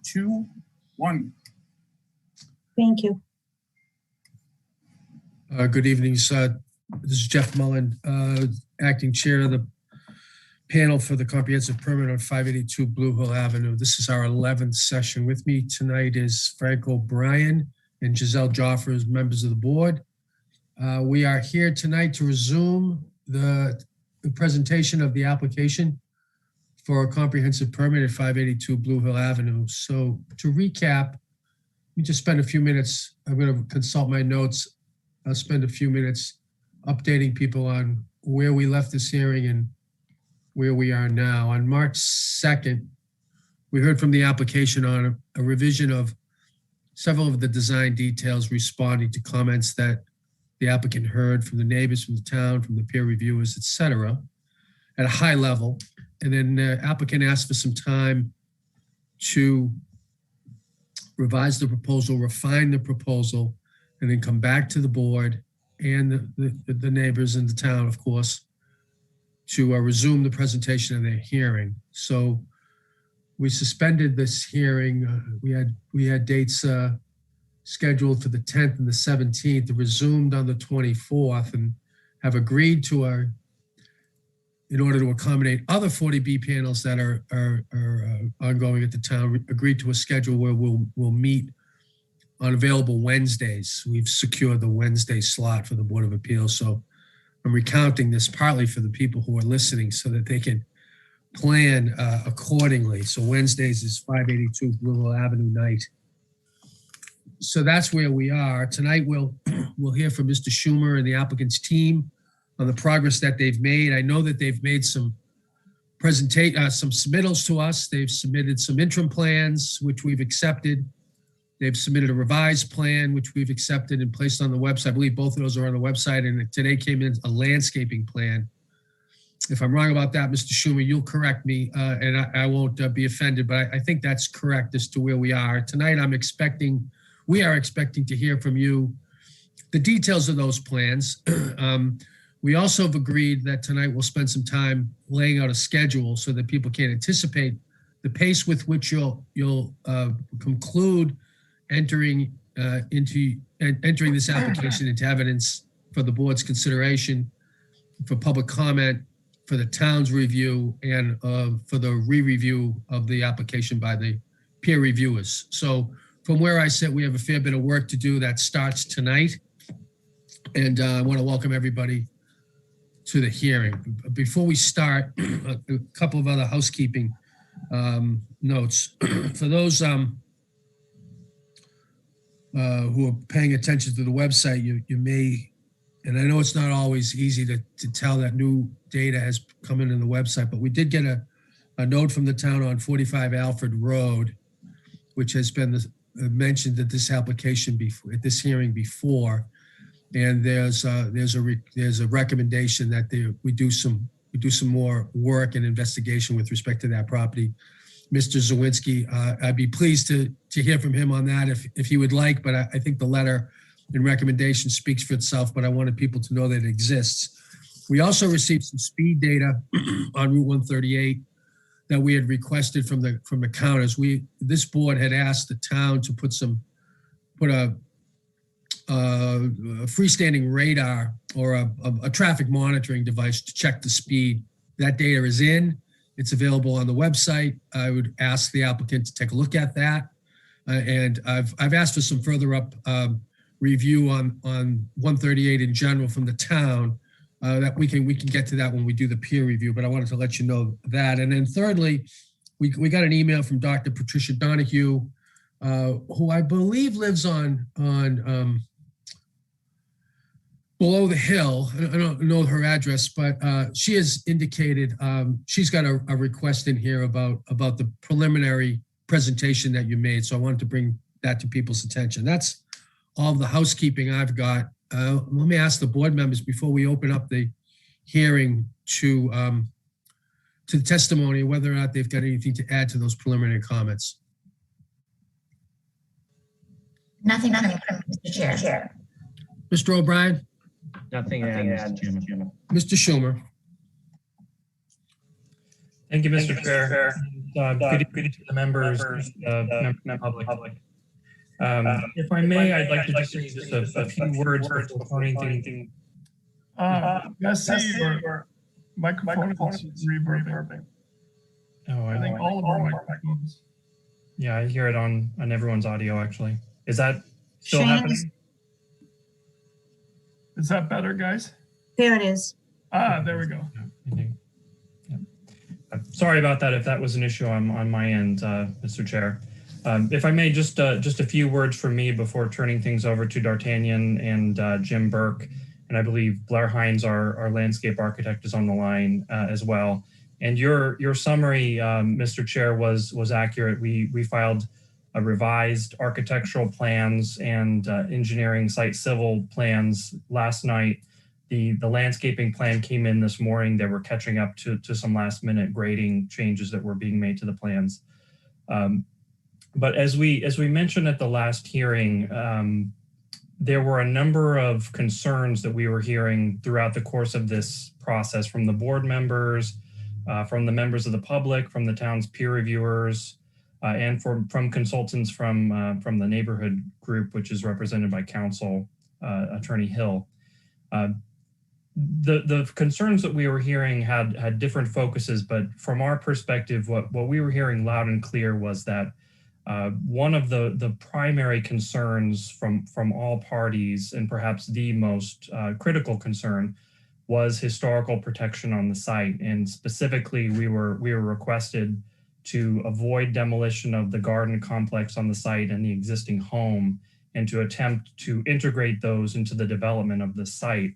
2, 1. Thank you. Good evening, sir. This is Jeff Mullen, acting chair of the panel for the comprehensive permit on 582 Blue Hill Avenue. This is our 11th session. With me tonight is Frank O'Brien and Giselle Joffer as members of the board. We are here tonight to resume the presentation of the application for a comprehensive permit at 582 Blue Hill Avenue. So to recap, let me just spend a few minutes. I'm going to consult my notes. I'll spend a few minutes updating people on where we left this hearing and where we are now. On March 2nd, we heard from the application on a revision of several of the design details responding to comments that the applicant heard from the neighbors, from the town, from the peer reviewers, et cetera, at a high level. And then the applicant asked for some time to revise the proposal, refine the proposal, and then come back to the board and the neighbors in the town, of course, to resume the presentation of their hearing. So we suspended this hearing. We had dates scheduled for the 10th and the 17th, resumed on the 24th, and have agreed to in order to accommodate other 40B panels that are ongoing at the town, agreed to a schedule where we'll meet on available Wednesdays. We've secured the Wednesday slot for the Board of Appeals. So I'm recounting this partly for the people who are listening so that they can plan accordingly. So Wednesdays is 582 Blue Hill Avenue night. So that's where we are. Tonight we'll hear from Mr. Schumer and the applicant's team on the progress that they've made. I know that they've made some submittals to us. They've submitted some interim plans, which we've accepted. They've submitted a revised plan, which we've accepted and placed on the website. I believe both of those are on the website, and today came in a landscaping plan. If I'm wrong about that, Mr. Schumer, you'll correct me, and I won't be offended, but I think that's correct as to where we are. Tonight, we are expecting to hear from you the details of those plans. We also have agreed that tonight we'll spend some time laying out a schedule so that people can anticipate the pace with which you'll conclude entering this application into evidence for the board's consideration, for public comment, for the town's review, and for the re-review of the application by the peer reviewers. So from where I sit, we have a fair bit of work to do that starts tonight. And I want to welcome everybody to the hearing. Before we start, a couple of other housekeeping notes. For those who are paying attention to the website, you may, and I know it's not always easy to tell that new data has come in the website, but we did get a note from the town on 45 Alfred Road, which has been mentioned at this application before, at this hearing before. And there's a recommendation that we do some more work and investigation with respect to that property. Mr. Zawinski, I'd be pleased to hear from him on that if he would like, but I think the letter and recommendation speaks for itself, but I wanted people to know that it exists. We also received some speed data on Route 138 that we had requested from the counters. This board had asked the town to put a freestanding radar or a traffic monitoring device to check the speed. That data is in. It's available on the website. I would ask the applicant to take a look at that. And I've asked for some further review on 138 in general from the town that we can get to that when we do the peer review, but I wanted to let you know that. And then thirdly, we got an email from Dr. Patricia Donahue, who I believe lives on below the hill. I don't know her address, but she has indicated she's got a request in here about the preliminary presentation that you made. So I wanted to bring that to people's attention. That's all the housekeeping I've got. Let me ask the board members before we open up the hearing to the testimony, whether or not they've got anything to add to those preliminary comments. Nothing from Mr. Chair. Mr. O'Brien? Nothing to add, Mr. Chairman. Mr. Schumer? Thank you, Mr. Chair. good evening to the members, members of the public. If I may, I'd like to just say just a few words before turning things. Yes, your microphone is reverbing. Oh, I think all of our microphones. Yeah, I hear it on everyone's audio actually. Is that still Shane happening? Is that better, guys? There it is. There we go. Yeah, I think. Yeah. Sorry about that if that was an issue on my end, Mr. Chair. If I may, just a few words from me before turning things over to D'Artagnan and Jim Burke. And I believe Blair Hines, our landscape architect, is on the line as well. And your summary, Mr. Chair, was accurate. We filed a revised architectural plans and engineering site civil plans last night. The landscaping plan came in this morning. They were catching up to some last minute grading changes that were being made to the plans. But as we mentioned at the last hearing, there were a number of concerns that we were hearing throughout the course of this process from the board members, from the members of the public, from the town's peer reviewers, and from consultants from the neighborhood group, which is represented by counsel, Attorney Hill. The concerns that we were hearing had different focuses, but from our perspective, what we were hearing loud and clear was that one of the primary concerns from all parties, and perhaps the most critical concern, was historical protection on the site. And specifically, we were requested to avoid demolition of the garden complex on the site and the existing home, and to attempt to integrate those into the development of the site.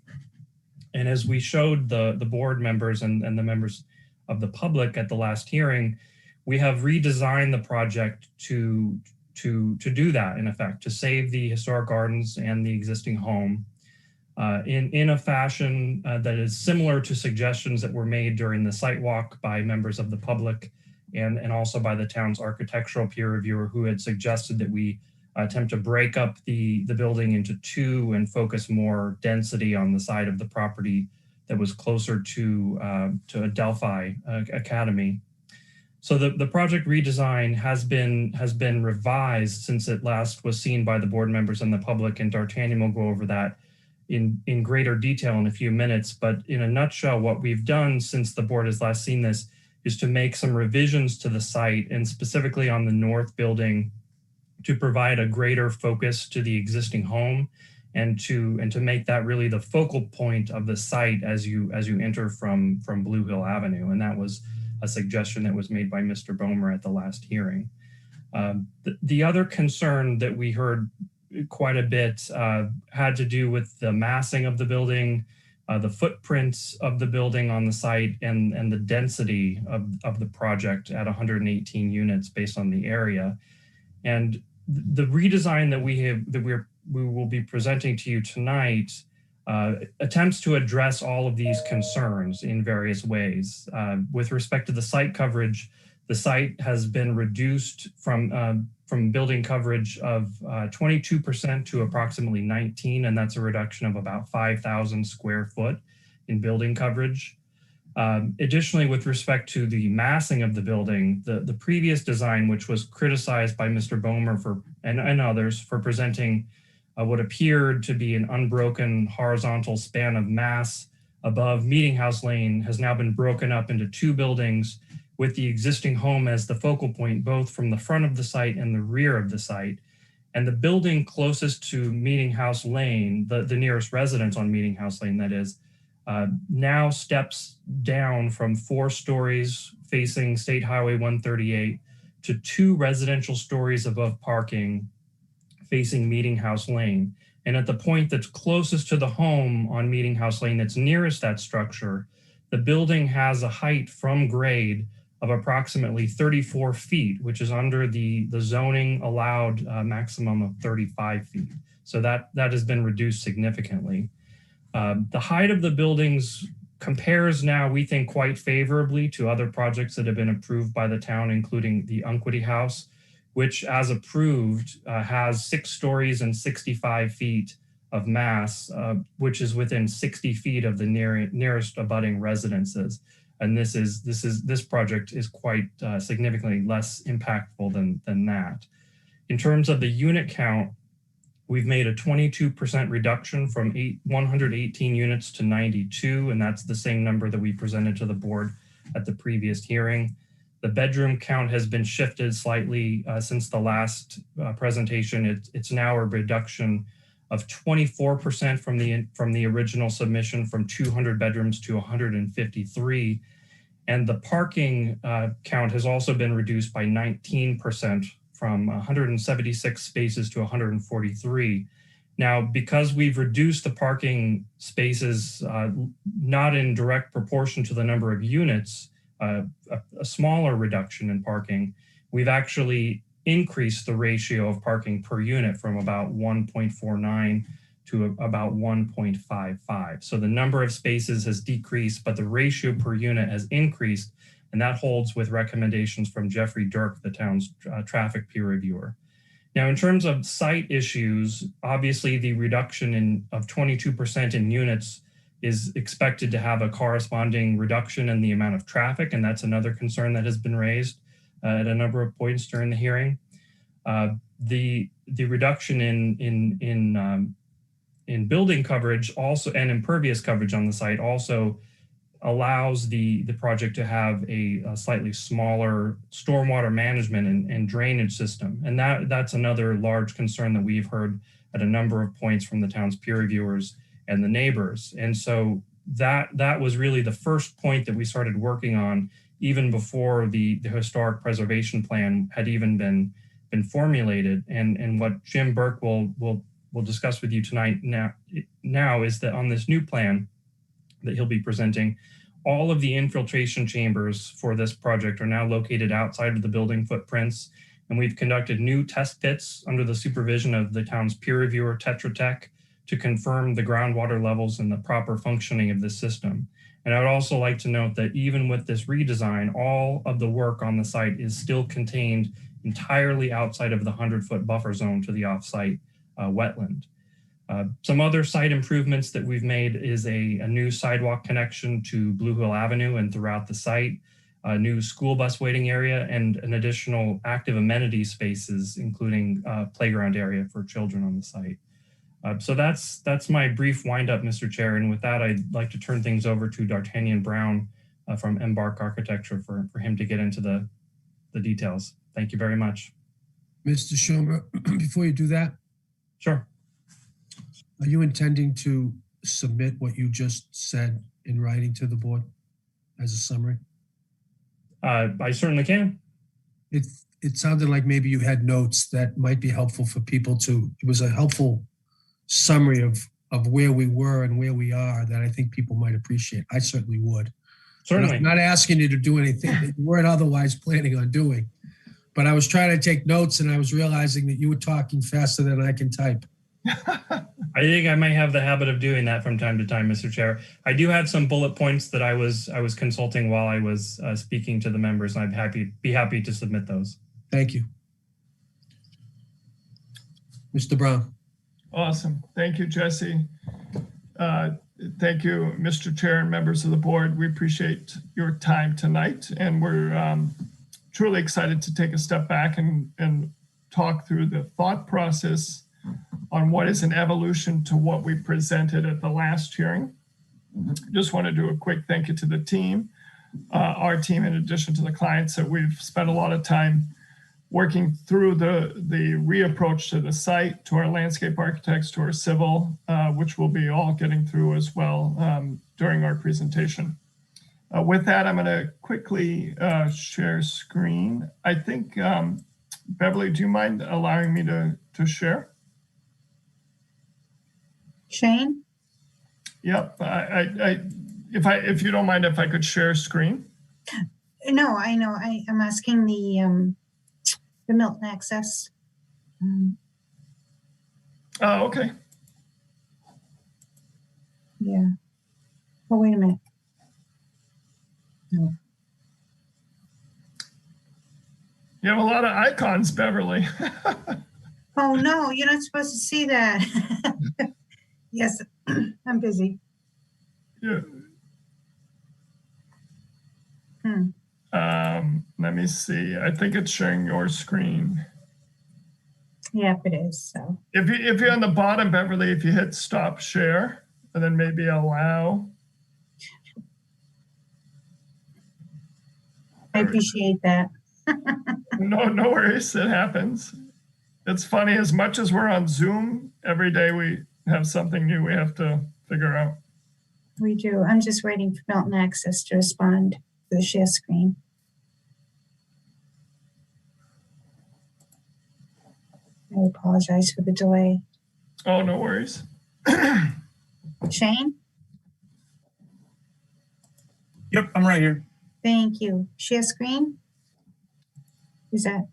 And as we showed the board members and the members of the public at the last hearing, we have redesigned the project to do that, in effect, to save the historic gardens and the existing home in a fashion that is similar to suggestions that were made during the site walk by members of the public and also by the town's architectural peer reviewer, who had suggested that we attempt to break up the building into two and focus more density on the side of the property that was closer to Adelphi Academy. So the project redesign has been revised since it last was seen by the board members and the public, and D'Artagnan will go over that in greater detail in a few minutes. But in a nutshell, what we've done since the board has last seen this is to make some revisions to the site, and specifically on the north building, to provide a greater focus to the existing home and to make that really the focal point of the site as you enter from Blue Hill Avenue. And that was a suggestion that was made by Mr. Bomer at the last hearing. The other concern that we heard quite a bit had to do with the massing of the building, the footprints of the building on the site, and the density of the project at 118 units based on the area. And the redesign that we will be presenting to you tonight attempts to address all of these concerns in various ways. With respect to the site coverage, the site has been reduced from building coverage of 22% to approximately 19%, and that's a reduction of about 5,000 square foot in building coverage. Additionally, with respect to the massing of the building, the previous design, which was criticized by Mr. Bomer and others for presenting what appeared to be an unbroken horizontal span of mass above Meeting House Lane, has now been broken up into two buildings with the existing home as the focal point, both from the front of the site and the rear of the site. And the building closest to Meeting House Lane, the nearest residence on Meeting House Lane, that is, now steps down from 4 stories facing State Highway 138 to 2 residential stories above parking facing Meeting House Lane. And at the point that's closest to the home on Meeting House Lane that's nearest that structure, the building has a height from grade of approximately 34 feet, which is under the zoning allowed maximum of 35 feet. So that has been reduced significantly. The height of the buildings compares now, we think, quite favorably to other projects that have been approved by the town, including the Unquity House, which, as approved, has 6 stories and 65 feet of mass, which is within 60 feet of the nearest abutting residences. And this project is quite significantly less impactful than that. In terms of the unit count, we've made a 22% reduction from 118 units to 92, and that's the same number that we presented to the board at the previous hearing. The bedroom count has been shifted slightly since the last presentation. It's now a reduction of 24% from the original submission, from 200 bedrooms to 153. And the parking count has also been reduced by 19%, from 176 spaces to 143. Now, because we've reduced the parking spaces, not in direct proportion to the number of units, a smaller reduction in parking, we've actually increased the ratio of parking per unit from about 1.49 to about 1.55. So the number of spaces has decreased, but the ratio per unit has increased, and that holds with recommendations from Jeffrey Dirk, the town's traffic peer reviewer. Now, in terms of site issues, obviously the reduction of 22% in units is expected to have a corresponding reduction in the amount of traffic, and that's another concern that has been raised at a number of points during the hearing. The reduction in building coverage also, and impervious coverage on the site, also allows the project to have a slightly smaller stormwater management and drainage system. And that's another large concern that we've heard at a number of points from the town's peer reviewers and the neighbors. And so that was really the first point that we started working on, even before the historic preservation plan had even been formulated. And what Jim Burke will discuss with you tonight now is that on this new plan that he'll be presenting, all of the infiltration chambers for this project are now located outside of the building footprints. And we've conducted new test pits under the supervision of the town's peer reviewer, Tetra Tech, to confirm the groundwater levels and the proper functioning of this system. And I would also like to note that even with this redesign, all of the work on the site is still contained entirely outside of the 100-foot buffer zone to the off-site wetland. Some other site improvements that we've made is a new sidewalk connection to Blue Hill Avenue and throughout the site, a new school bus waiting area, and an additional active amenity spaces, including playground area for children on the site. So that's my brief windup, Mr. Chair. And with that, I'd like to turn things over to D'Artagnan Brown from Embark Architecture for him to get into the details. Thank you very much. Mr. Schumer, before you do that, Sure. Are you intending to submit what you just said in writing to the board as a summary? I certainly can. It sounded like maybe you had notes that might be helpful for people to, it was a helpful summary of where we were and where we are that I think people might appreciate. I certainly would. Certainly. I'm not asking you to do anything that you weren't otherwise planning on doing, but I was trying to take notes and I was realizing that you were talking faster than I can type. I think I might have the habit of doing that from time to time, Mr. Chair. I do have some bullet points that I was consulting while I was speaking to the members, and I'd be happy to submit those. Thank you. Mr. Brown. Awesome. Thank you, Jesse. Thank you, Mr. Chair and members of the board. We appreciate your time tonight, and we're truly excited to take a step back and talk through the thought process on what is an evolution to what we presented at the last hearing. Just want to do a quick thank you to the team, our team, in addition to the clients that we've spent a lot of time working through the reapproach to the site, to our landscape architects, to our civil, which we'll be all getting through as well during our presentation. With that, I'm going to quickly share screen. I think, Beverly, do you mind allowing me to share? Shane? Yep. If you don't mind, if I could share screen. No, I know. I'm asking the Milton access. Oh, okay. Yeah. Oh, wait a minute. No. You have a lot of icons, Beverly. Oh no, you're not supposed to see that. Yes, I'm busy. Yeah. Let me see. I think it's sharing your screen. Yep, it is. So If you're on the bottom, Beverly, if you hit stop share and then maybe allow. I appreciate that. No worries. It happens. It's funny, as much as we're on Zoom, every day we have something new we have to figure out. We do. I'm just waiting for Milton Access to respond to the share screen. I apologize for the delay. Oh, no worries. Shane, Yep, I'm right here. thank you. Share screen? Is that?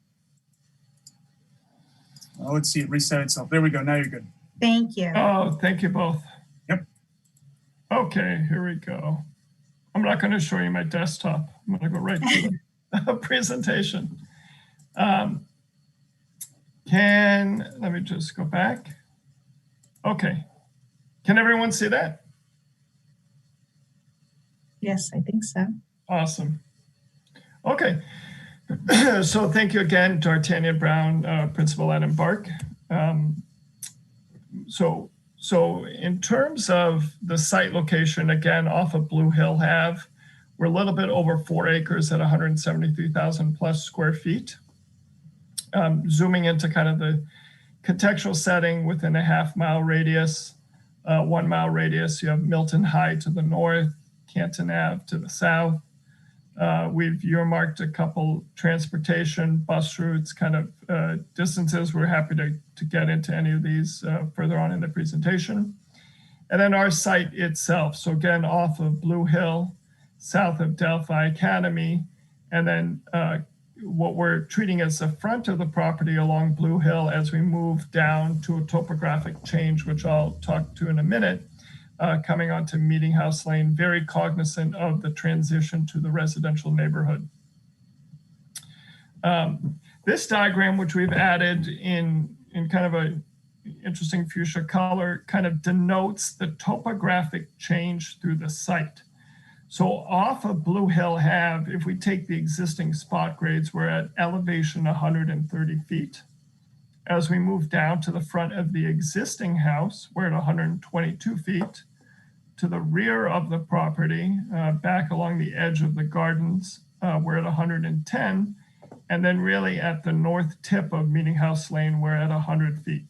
Oh, let's see it reset itself. There we go. Now you're good. Thank you. Oh, thank you both. Yep. Okay, here we go. I'm not going to show you my desktop. I'm going to go right to the presentation. Let me just go back. Okay. Can everyone see that? Yes, I think so. Awesome. Okay. So thank you again, D'Artagnan Brown, Principal Adam Bark. So in terms of the site location, again, off of Blue Hill Ave, we're a little bit over 4 acres at 173,000 plus square feet. Zooming into kind of the contextual setting within a half-mile radius, 1 mile radius, you have Milton High to the north, Canton Ave to the south. We've earmarked a couple transportation, bus routes, kind of distances. We're happy to get into any of these further on in the presentation. And then our site itself. So again, off of Blue Hill, south of Delphi Academy, and then what we're treating as the front of the property along Blue Hill as we move down to a topographic change, which I'll talk to in a minute. Coming onto Meeting House Lane, very cognizant of the transition to the residential neighborhood. This diagram, which we've added in kind of a interesting fuchsia color, kind of denotes the topographic change through the site. So off of Blue Hill Ave, if we take the existing spot grades, we're at elevation 130 feet. As we move down to the front of the existing house, we're at 122 feet. To the rear of the property, back along the edge of the gardens, we're at 110. And then really at the north tip of Meeting House Lane, we're at 100 feet.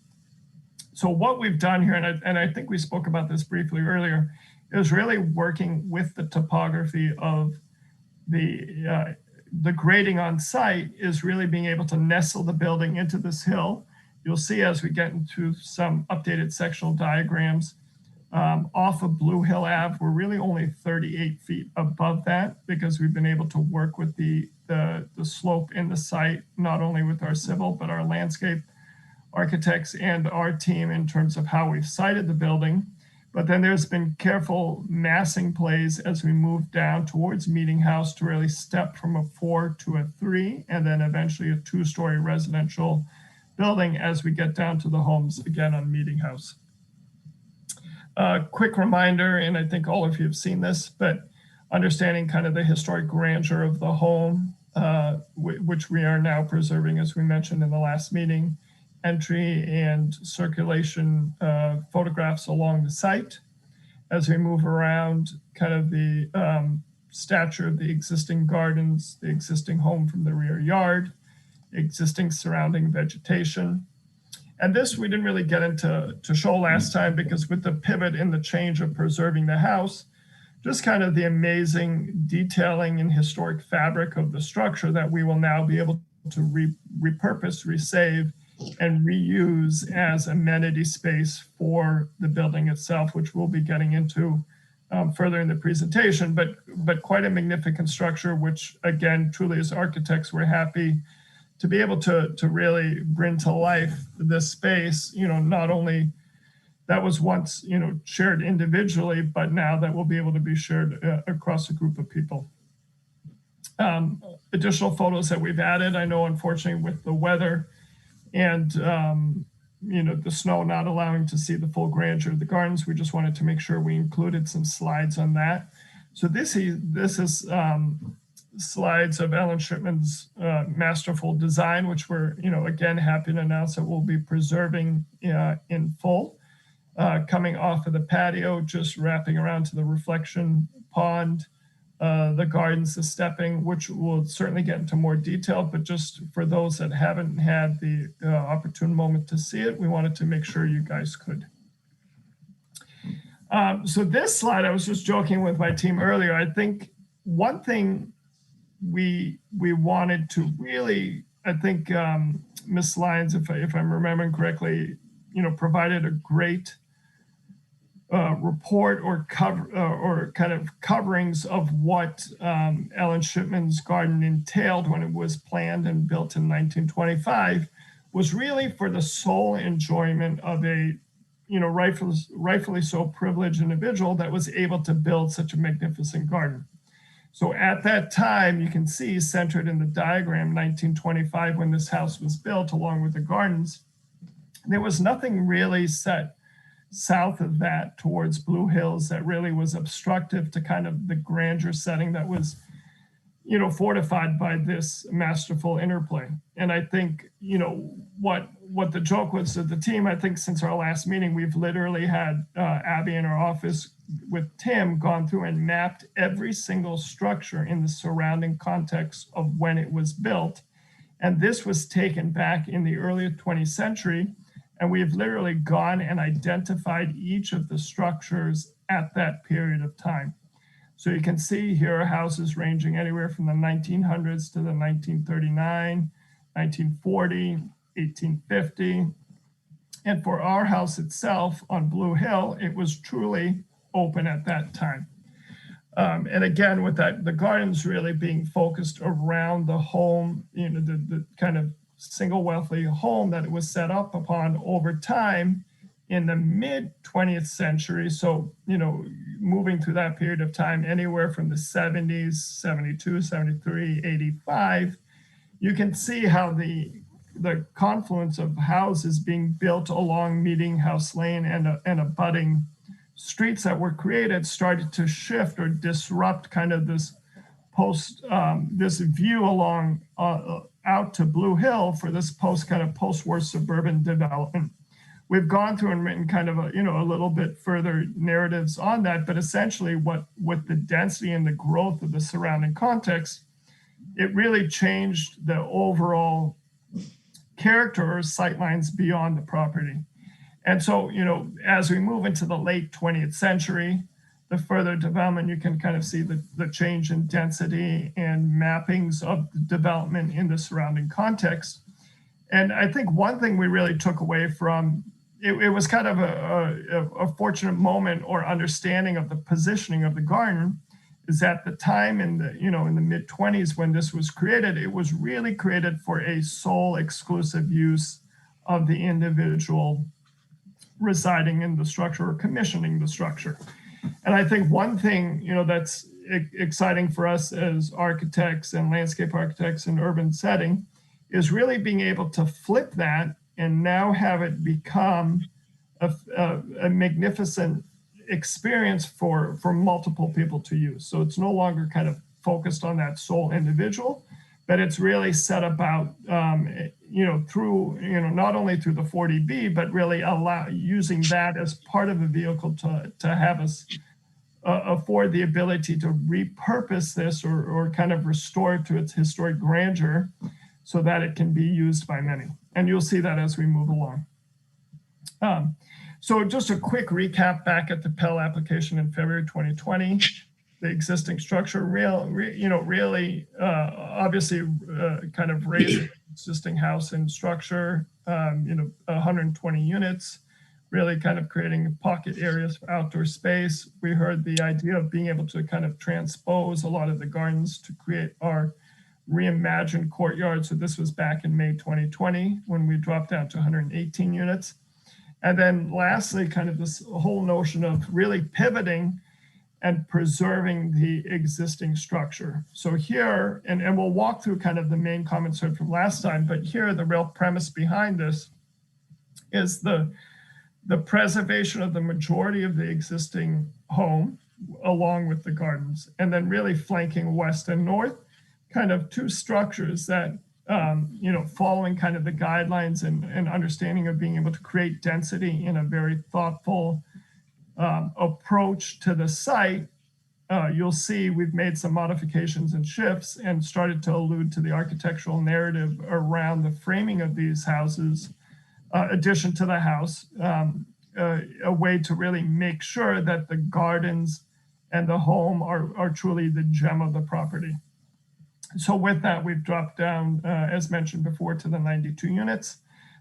So what we've done here, and I think we spoke about this briefly earlier, is really working with the topography of the grading on site is really being able to nestle the building into this hill. You'll see as we get into some updated sectional diagrams, off of Blue Hill Ave, we're really only 38 feet above that because we've been able to work with the slope in the site, not only with our civil, but our landscape architects and our team in terms of how we've sited the building. But then there's been careful massing plays as we move down towards Meeting House to really step from a 4 to a 3, and then eventually a 2-story residential building as we get down to the homes again on Meeting House. Quick reminder, and I think all of you have seen this, but understanding kind of the historic grandeur of the home, which we are now preserving, as we mentioned in the last meeting, entry and circulation photographs along the site. As we move around, kind of the stature of the existing gardens, the existing home from the rear yard, existing surrounding vegetation. And this we didn't really get into to show last time because with the pivot in the change of preserving the house, just kind of the amazing detailing and historic fabric of the structure that we will now be able to repurpose, resave, and reuse as amenity space for the building itself, which we'll be getting into further in the presentation, but quite a magnificent structure, which again, truly as architects, we're happy to be able to really bring to life this space, not only that was once, shared individually, but now that will be able to be shared across a group of people. Additional photos that we've added, I know unfortunately with the weather and, the snow not allowing to see the full grandeur of the gardens, we just wanted to make sure we included some slides on that. So this is slides of Ellen Shipman's masterful design, which we're, again, happy to announce that we'll be preserving in full. Coming off of the patio, just wrapping around to the reflection pond, the gardens, the stepping, which we'll certainly get into more detail, but just for those that haven't had the opportune moment to see it, we wanted to make sure you guys could. So this slide, I was just joking with my team earlier. I think one thing we wanted to really, I think Ms. Lyons, if I'm remembering correctly, provided a great report or kind of coverings of what Ellen Shipman's garden entailed when it was planned and built in 1925, was really for the sole enjoyment of a rightfully so privileged individual that was able to build such a magnificent garden. So at that time, you can see centered in the diagram, 1925, when this house was built along with the gardens, there was nothing really set south of that towards Blue Hills that really was obstructive to kind of the grandeur setting that was, fortified by this masterful interplay. And I think, what the joke was to the team, I think since our last meeting, we've literally had Abby in our office with Tim gone through and mapped every single structure in the surrounding context of when it was built. And this was taken back in the early 20th century. And we have literally gone and identified each of the structures at that period of time. So you can see here are houses ranging anywhere from the 1900s to the 1939, 1940, 1850. And for our house itself on Blue Hill, it was truly open at that time. And again, with that, the gardens really being focused around the home, the kind of single wealthy home that it was set up upon over time in the mid 20th century. So, moving through that period of time, anywhere from the 70s, 72, 73, 85, you can see how the confluence of houses being built along Meeting House Lane and abutting streets that were created started to shift or disrupt kind of this this view along out to Blue Hill for this post-war suburban development. We've gone through and written kind of a little bit further narratives on that, but essentially with the density and the growth of the surrounding context, it really changed the overall character or sightlines beyond the property. And so, as we move into the late 20th century, the further development, you can kind of see the change in density and mappings of the development in the surrounding context. And I think one thing we really took away from it was kind of a fortunate moment or understanding of the positioning of the garden is at the time in the mid 20s when this was created, it was really created for a sole exclusive use of the individual residing in the structure or commissioning the structure. And I think one thing, that's exciting for us as architects and landscape architects in urban setting is really being able to flip that and now have it become a magnificent experience for multiple people to use. So it's no longer kind of focused on that sole individual, but it's really set about, through, not only through the 40B, but really using that as part of a vehicle to have us afford the ability to repurpose this or kind of restore it to its historic grandeur so that it can be used by many. And you'll see that as we move along. So just a quick recap back at the Pell application in February 2020. The existing structure, really, obviously, kind of raised the existing house and structure, 120 units, really kind of creating pocket areas for outdoor space. We heard the idea of being able to kind of transpose a lot of the gardens to create our reimagined courtyard. So this was back in May 2020 when we dropped down to 118 units. And then lastly, kind of this whole notion of really pivoting and preserving the existing structure. So here, and we'll walk through kind of the main comments heard from last time, but here the real premise behind this is the preservation of the majority of the existing home along with the gardens, and then really flanking west and north kind of two structures that, following kind of the guidelines and understanding of being able to create density in a very thoughtful approach to the site. You'll see we've made some modifications and shifts and started to allude to the architectural narrative around the framing of these houses, addition to the house, a way to really make sure that the gardens and the home are truly the gem of the property. So with that, we've dropped down, as mentioned before, to the 92 units.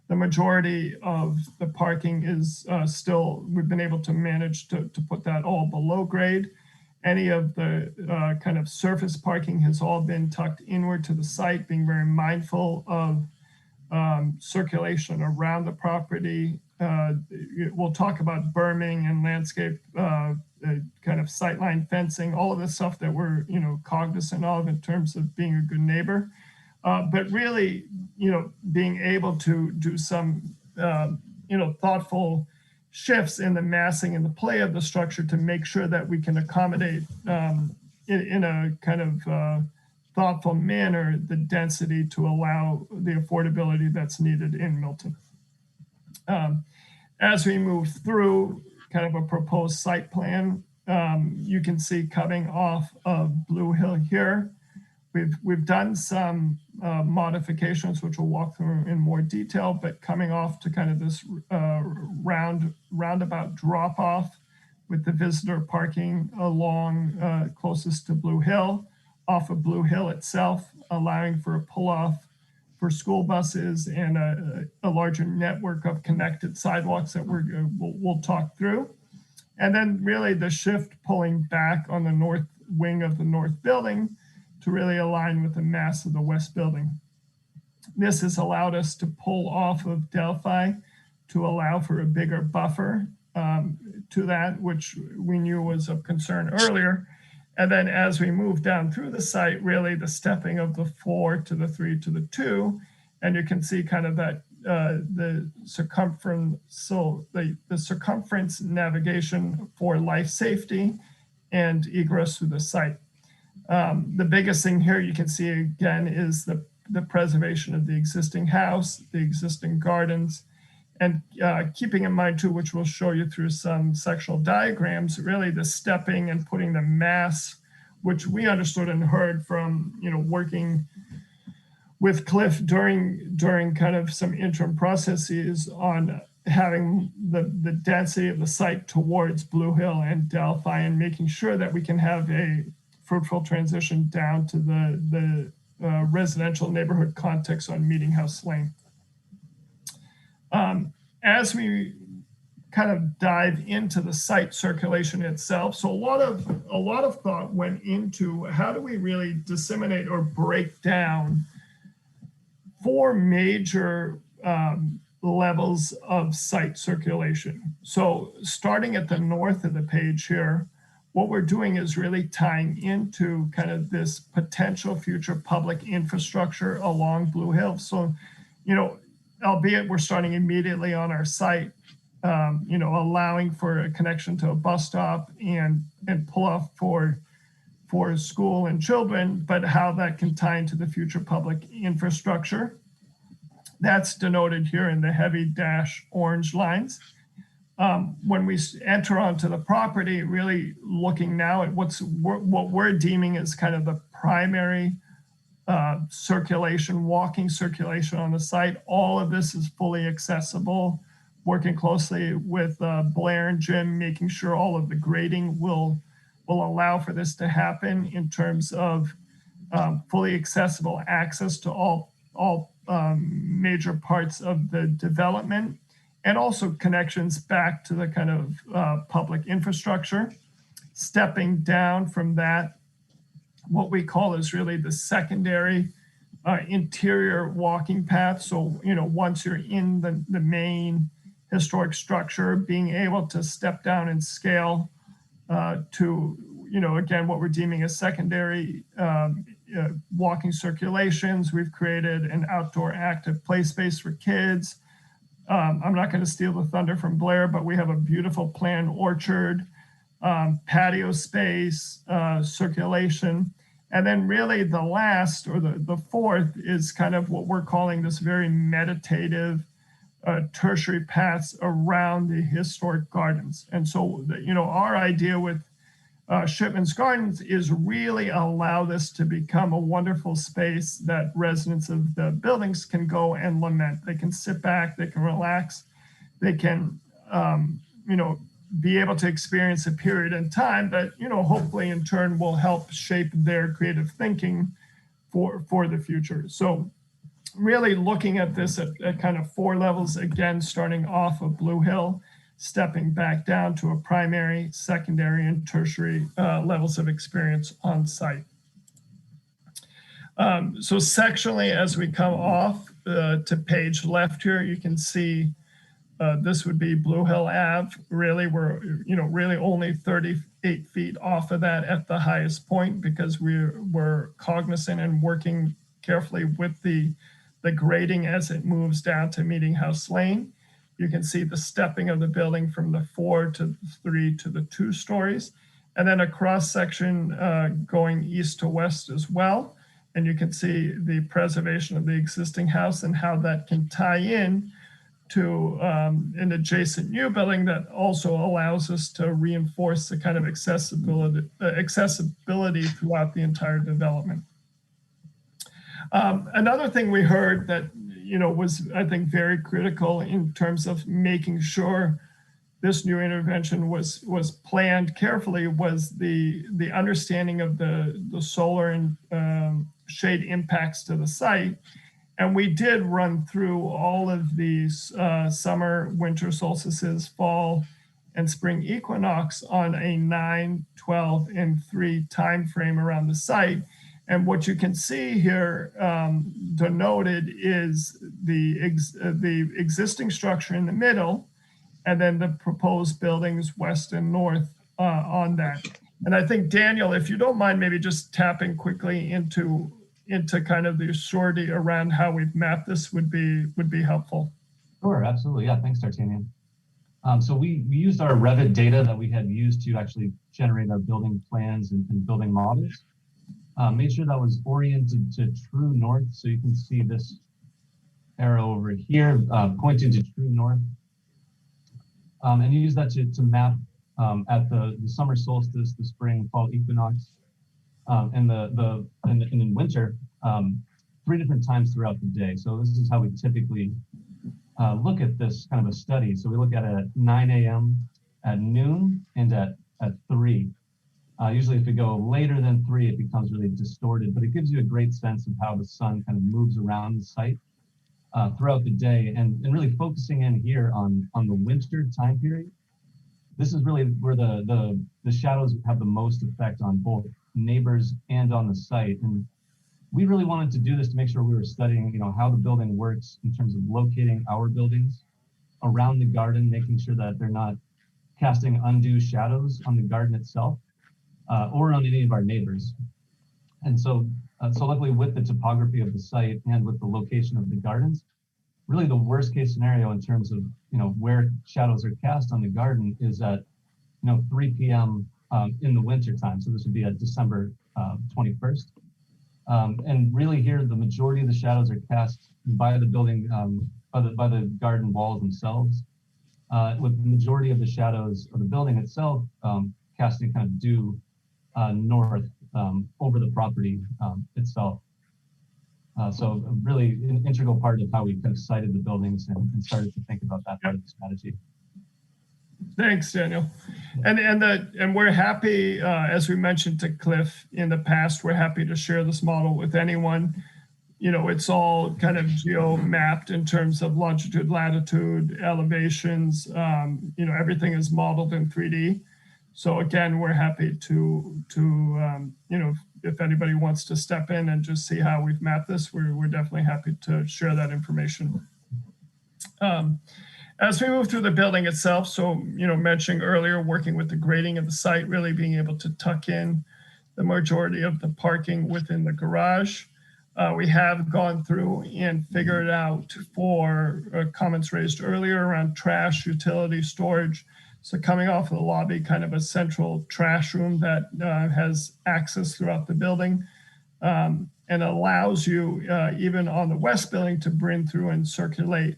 The majority of the parking is still, we've been able to manage to put that all below grade. Any of the kind of surface parking has all been tucked inward to the site, being very mindful of circulation around the property. We'll talk about berming and landscape kind of sightline fencing, all of the stuff that we're cognizant of in terms of being a good neighbor. But really, being able to do some thoughtful shifts in the massing and the play of the structure to make sure that we can accommodate in a kind of thoughtful manner the density to allow the affordability that's needed in Milton. As we move through kind of a proposed site plan, you can see coming off of Blue Hill here, we've done some modifications, which we'll walk through in more detail, but coming off to kind of this roundabout drop off with the visitor parking along closest to Blue Hill, off of Blue Hill itself, allowing for a pull off for school buses and a larger network of connected sidewalks that we'll talk through. And then really the shift pulling back on the north wing of the north building to really align with the mass of the west building. This has allowed us to pull off of Delphi to allow for a bigger buffer to that, which we knew was of concern earlier. And then as we move down through the site, really the stepping of the 4 to the 3 to the 2, and you can see kind of that the circumference, so the circumference navigation for life safety and egress through the site. The biggest thing here you can see again is the preservation of the existing house, the existing gardens, and keeping in mind too, which we'll show you through some sectional diagrams, really the stepping and putting the mass, which we understood and heard from working with Cliff during kind of some interim processes on having the density of the site towards Blue Hill and Delphi, and making sure that we can have a fruitful transition down to the residential neighborhood context on Meeting House Lane. As we kind of dive into the site circulation itself, so a lot of thought went into how do we really disseminate or break down 4 major levels of site circulation. So starting at the north of the page here, what we're doing is really tying into kind of this potential future public infrastructure along Blue Hill. So, albeit we're starting immediately on our site, allowing for a connection to a bus stop and pull off for school and children, but how that can tie into the future public infrastructure. That's denoted here in the heavy dash orange lines. When we enter onto the property, really looking now at what we're deeming as kind of the primary circulation, walking circulation on the site. All of this is fully accessible, working closely with Blair and Jim, making sure all of the grading will allow for this to happen in terms of fully accessible access to all major parts of the development, and also connections back to the kind of public infrastructure. Stepping down from that, what we call is really the secondary interior walking path. So, once you're in the main historic structure, being able to step down and scale to, again, what we're deeming as secondary walking circulations. We've created an outdoor active play space for kids. I'm not going to steal the thunder from Blair, but we have a beautiful planned orchard, patio space, circulation. And then really the last, or the fourth, is kind of what we're calling this very meditative tertiary paths around the historic gardens. And so, our idea with Shipman's Gardens is really allow this to become a wonderful space that residents of the buildings can go and lament. They can sit back, they can relax, they can, be able to experience a period in time that, hopefully in turn will help shape their creative thinking for the future. So really looking at this at kind of 4 levels, again, starting off of Blue Hill, stepping back down to a primary, secondary, and tertiary levels of experience on site. So sectionally, as we come off to page left here, you can see this would be Blue Hill Ave. Really, we're really only 38 feet off of that at the highest point, because we're cognizant and working carefully with the grading as it moves down to Meeting House Lane. You can see the stepping of the building from the 4 to the 3 to the 2 stories, and then a cross section going east to west as well. And you can see the preservation of the existing house and how that can tie in to an adjacent new building that also allows us to reinforce the kind of accessibility throughout the entire development. Another thing we heard that was, I think, very critical in terms of making sure this new intervention was planned carefully was the understanding of the solar and shade impacts to the site. And we did run through all of these summer, winter solstices, fall, and spring equinox on a 9, 12, and 3 time frame around the site. And what you can see here denoted is the existing structure in the middle, and then the proposed buildings west and north on that. And I think, Daniel, if you don't mind maybe just tapping quickly into kind of the surety around how we've mapped this would be helpful. Sure, absolutely. Yeah, thanks, D'Artagnan. So we used our Revit data that we had used to actually generate our building plans and building models. Made sure that was oriented to true north. So you can see this arrow over here pointing to true north. And you use that to map at the summer solstice, the spring, fall equinox, and in winter, 3 different times throughout the day. So this is how we typically look at this kind of a study. So we look at it at 9 a.m., at noon, and at 3. Usually if we go later than 3, it becomes really distorted, but it gives you a great sense of how the sun kind of moves around the site throughout the day, and really focusing in here on the winter time period. This is really where the shadows have the most effect on both neighbors and on the site. And we really wanted to do this to make sure we were studying, how the building works in terms of locating our buildings around the garden, making sure that they're not casting undue shadows on the garden itself or on any of our neighbors. And so luckily with the topography of the site and with the location of the gardens, really the worst case scenario in terms of, where shadows are cast on the garden is at, 3 p.m. In the winter time. So this would be at December 21st. And really here, the majority of the shadows are cast by the building, by the garden walls themselves, with the majority of the shadows of the building itself casting kind of due north over the property itself. So a really an integral part of how we kind of sited the buildings and started to think about that part of the strategy. Thanks, Daniel. And we're happy, as we mentioned to Cliff in the past, we're happy to share this model with anyone. It's all kind of geo-mapped in terms of longitude, latitude, elevations. Everything is modeled in 3D. So again, we're happy to if anybody wants to step in and just see how we've mapped this, we're definitely happy to share that information. As we move through the building itself, so, mentioning earlier, working with the grading of the site, really being able to tuck in the majority of the parking within the garage. We have gone through and figured out for comments raised earlier around trash, utility, storage. So coming off of the lobby, kind of a central trash room that has access throughout the building. and allows you, even on the west building, to bring through and circulate.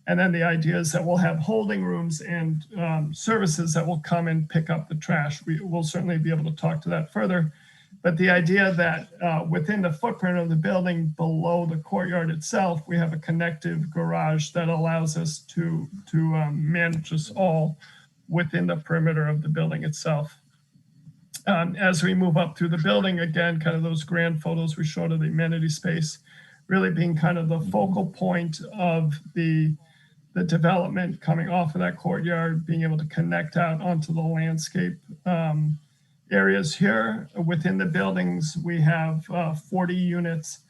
And then the idea is that we'll have holding rooms and services that will come and pick up the trash. We'll certainly be able to talk to that further. But the idea that within the footprint of the building below the courtyard itself, we have a connective garage that allows us to manage us all within the perimeter of the building itself. As we move up through the building, again, kind of those grand photos we showed of the amenity space, really being kind of the focal point of the development coming off of that courtyard, being able to connect out onto the landscape areas here. Within the buildings, we have 40 units.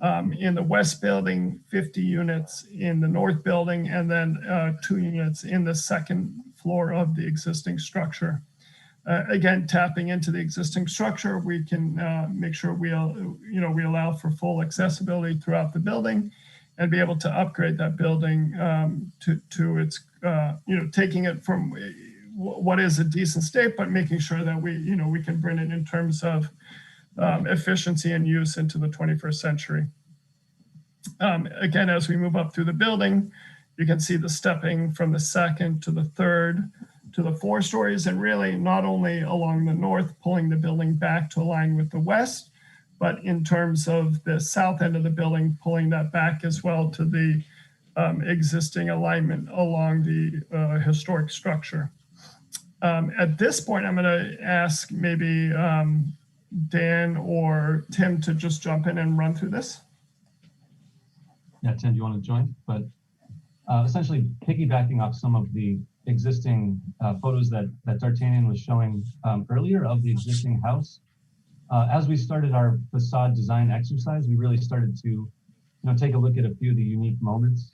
In the west building, 50 units in the north building, and then 2 units in the second floor of the existing structure. Again, tapping into the existing structure, we can make sure we allow for full accessibility throughout the building, and be able to upgrade that building to its, taking it from what is a decent state, but making sure that we can bring it in terms of efficiency and use into the 21st century. Again, as we move up through the building, you can see the stepping from the second to the third to the 4 stories, and really not only along the north, pulling the building back to align with the west, but in terms of the south end of the building, pulling that back as well to the existing alignment along the historic structure. At this point, I'm going to ask maybe Dan or Tim to just jump in and run through this. Yeah, Tim, do you want to join? But essentially piggybacking off some of the existing photos that D'Artagnan was showing earlier of the existing house. As we started our facade design exercise, we really started to take a look at a few of the unique moments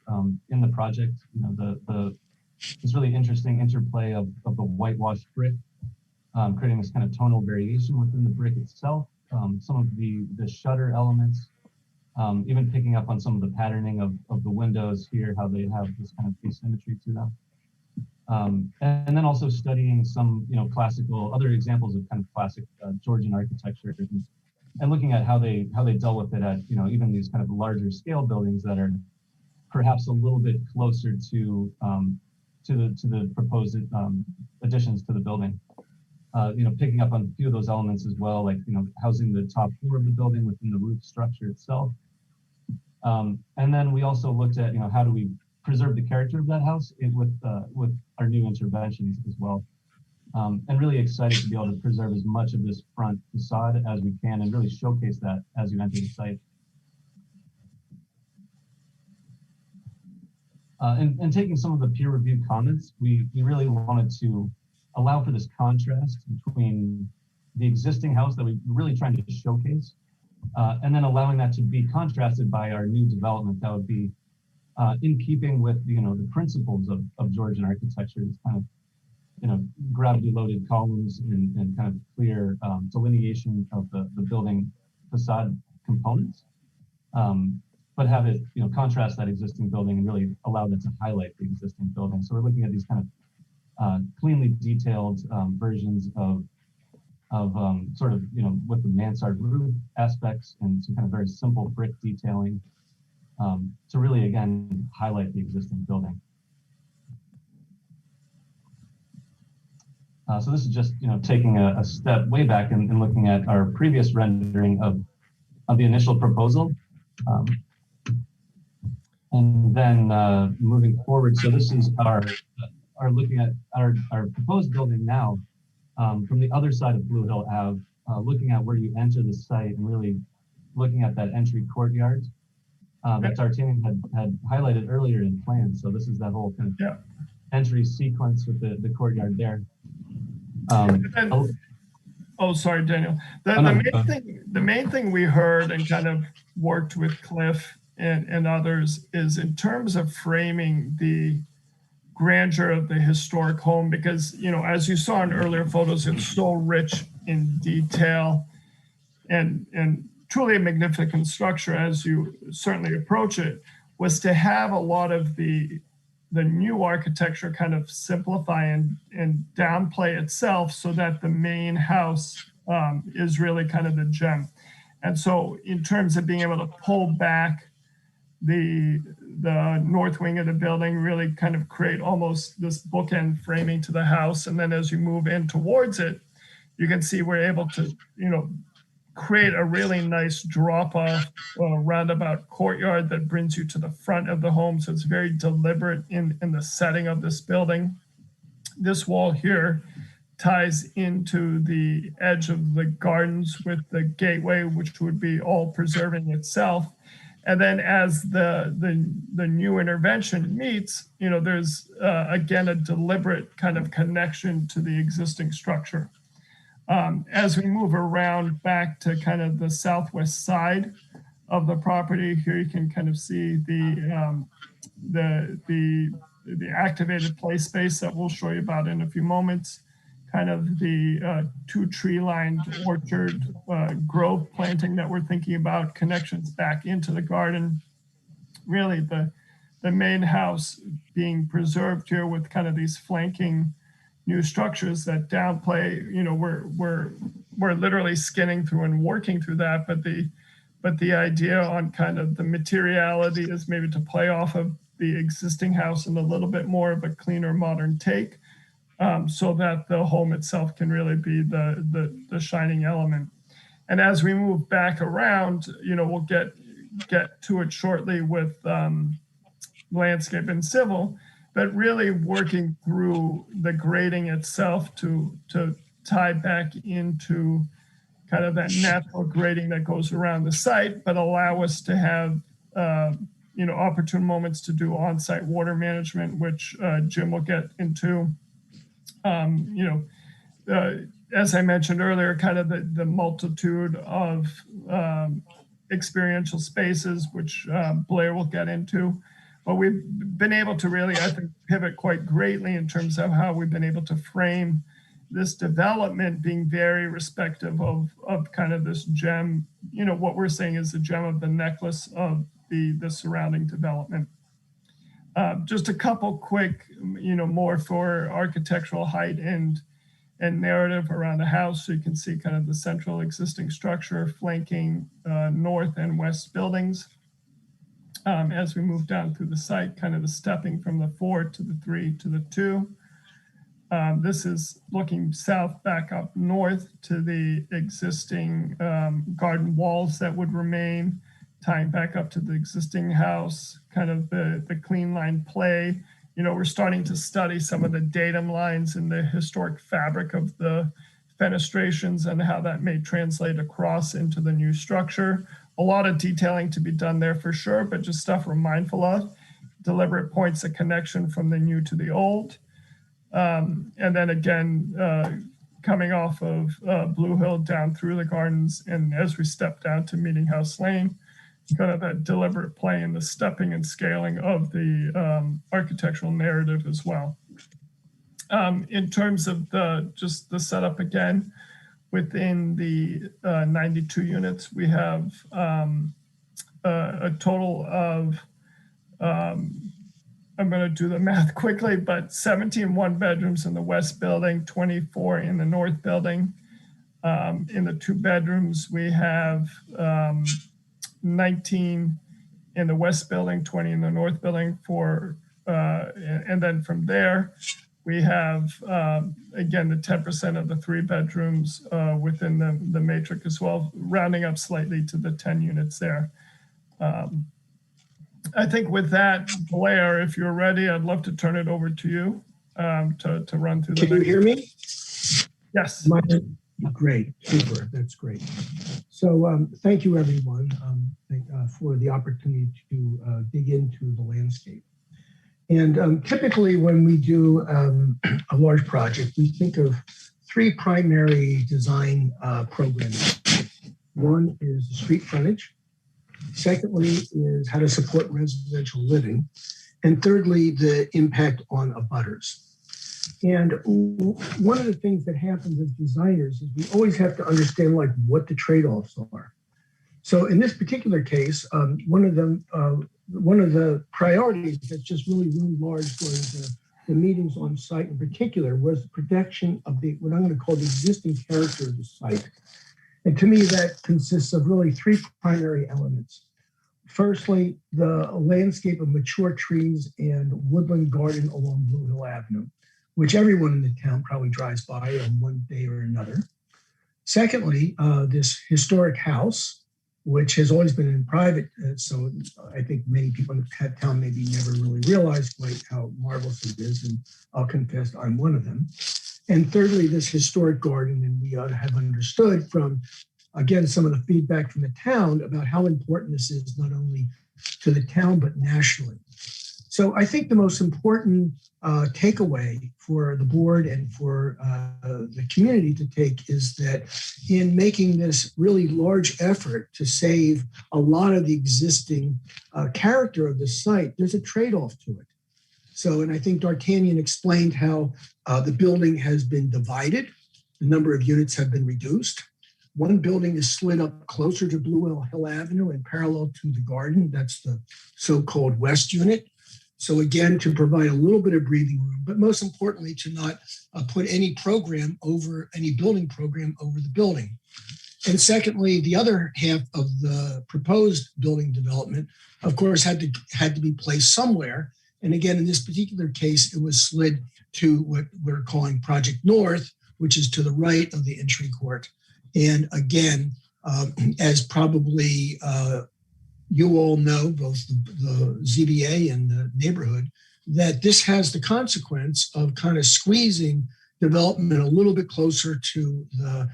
in the project. This really interesting interplay of the whitewashed brick, creating this kind of tonal variation within the brick itself. Some of the shutter elements, even picking up on some of the patterning of the windows here, how they have this kind of asymmetry to them. And then also studying some, classical, other examples of kind of classic Georgian architecture, and looking at how they dealt with it at, even these kind of larger scale buildings that are perhaps a little bit closer to the proposed additions to the building. Picking up on a few of those elements as well, like, housing the top floor of the building within the roof structure itself. And then we also looked at, how do we preserve the character of that house with our new interventions as well. And really excited to be able to preserve as much of this front facade as we can, and really showcase that as you enter the site. And taking some of the peer-reviewed comments, we really wanted to allow for this contrast between the existing house that we're really trying to showcase, and then allowing that to be contrasted by our new development that would be in keeping with the principles of Georgian architecture. It's kind of gravity-loaded columns and kind of clear delineation of the building facade components, but have it contrast that existing building and really allow that to highlight the existing building. So we're looking at these kind of cleanly detailed versions of sort of with the mansard roof aspects and some kind of very simple brick detailing, to really again highlight the existing building. So this is just taking a step way back and looking at our previous rendering of the initial proposal, and then moving forward. So this is our looking at our proposed building now from the other side of Blue Hill Ave, looking at where you enter the site and really looking at that entry courtyard that D'Artagnan had highlighted earlier in plans. So this is that whole kind of entry sequence with the courtyard there. Sorry, Daniel. The main thing we heard and kind of worked with Cliff and others is in terms of framing the grandeur of the historic home, because as you saw in earlier photos, it's so rich in detail and truly a magnificent structure as you certainly approach it, was to have a lot of the new architecture kind of simplify and downplay itself so that the main house is really kind of the gem. And so in terms of being able to pull back the north wing of the building, really kind of create almost this bookend framing to the house. And then as you move in towards it, you can see we're able to, create a really nice drop off roundabout courtyard that brings you to the front of the home. So it's very deliberate in the setting of this building. This wall here ties into the edge of the gardens with the gateway, which would be all preserving itself. And then as the new intervention meets, there's again a deliberate kind of connection to the existing structure. As we move around back to kind of the southwest side of the property, here you can kind of see the activated play space that we'll show you about in a few moments. Kind of the 2 tree-lined orchard grove planting that we're thinking about, connections back into the garden. Really the main house being preserved here with kind of these flanking new structures that downplay, we're literally skinning through and working through that, but the idea on kind of the materiality is maybe to play off of the existing house in a little bit more of a cleaner modern take. So that the home itself can really be the shining element. And as we move back around, we'll get to it shortly with landscape and civil, but really working through the grading itself to tie back into kind of that natural grading that goes around the site, but allow us to have opportune moments to do on-site water management, which Jim will get into. As I mentioned earlier, kind of the multitude of experiential spaces, which Blair will get into. But we've been able to really, I think, pivot quite greatly in terms of how we've been able to frame this development being very respective of kind of this gem, what we're saying is the gem of the necklace of the surrounding development. Just a couple quick, more for architectural height and narrative around the house. So you can see kind of the central existing structure flanking north and west buildings. As we move down through the site, kind of the stepping from the 4 to the 3 to the 2. This is looking south back up north to the existing garden walls that would remain, tying back up to the existing house, kind of the clean line play. We're starting to study some of the datum lines in the historic fabric of the fenestrations and how that may translate across into the new structure. A lot of detailing to be done there for sure, but just stuff we're mindful of. Deliberate points of connection from the new to the old. And then again, coming off of Blue Hill down through the gardens, and as we step down to Meeting House Lane, kind of that deliberate play in the stepping and scaling of the architectural narrative as well. In terms of just the setup again, within the 92 units, we have a total of, I'm going to do the math quickly, but 17 one-bedrooms in the west building, 24 in the north building. In the 2 bedrooms, we have 19 in the west building, 20 in the north building and then from there, we have, again, the 10% of the 3 bedrooms within the matrix as well, rounding up slightly to the 10 units there. I think with that, Blair, if you're ready, I'd love to turn it over to you to run through the Can you hear me? Yes. Great, super, that's great. So thank you everyone for the opportunity to dig into the landscape. And typically when we do a large project, we think of 3 primary design programs. One is the street frontage. Secondly is how to support residential living. And thirdly, the impact on abutters. And one of the things that happens as designers is we always have to understand what the trade-offs are. So in this particular case, one of the priorities that's just really large during the meetings on site in particular was the protection of what I'm going to call the existing character of the site. And to me, that consists of really three primary elements. Firstly, the landscape of mature trees and woodland garden along Blue Hill Avenue, which everyone in the town probably drives by on one day or another. Secondly, this historic house, which has always been in private. So I think many people in the town maybe never really realized quite how marvelous it is. And I'll confess I'm one of them. And thirdly, this historic garden. And we have understood from, again, some of the feedback from the town about how important this is, not only to the town, but nationally. So I think the most important takeaway for the board and for the community to take is that in making this really large effort to save a lot of the existing character of the site, there's a trade-off to it. So, and I think D'Artagnan explained how the building has been divided. The number of units have been reduced. One building is slid up closer to Blue Hill Avenue and parallel to the garden. That's the so-called West unit. So again, to provide a little bit of breathing room, but most importantly, to not put any building program over the building. And secondly, the other half of the proposed building development, of course, had to be placed somewhere. And again, in this particular case, it was slid to what we're calling Project North, which is to the right of the entry court. And again, as probably you all know, both the ZBA and the neighborhood, that this has the consequence of kind of squeezing development a little bit closer to the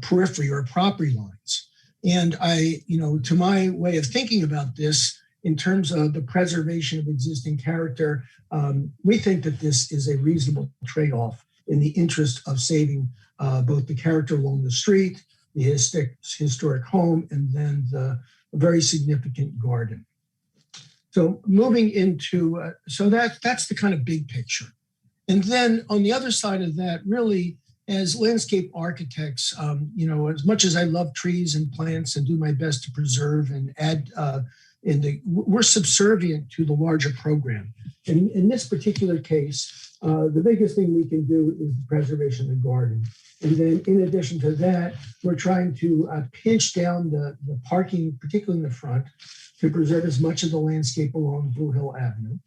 periphery or property lines. And to my way of thinking about this, in terms of the preservation of existing character, we think that this is a reasonable trade-off in the interest of saving both the character along the street, the historic home, and then the very significant garden. So moving into, so that's the kind of big picture. And then on the other side of that, really, as landscape architects, as much as I love trees and plants and do my best to preserve and add, we're subservient to the larger program. And in this particular case, the biggest thing we can do is the preservation of the garden. And then in addition to that, we're trying to pinch down the parking, particularly in the front, to preserve as much of the landscape along Blue Hill Avenue.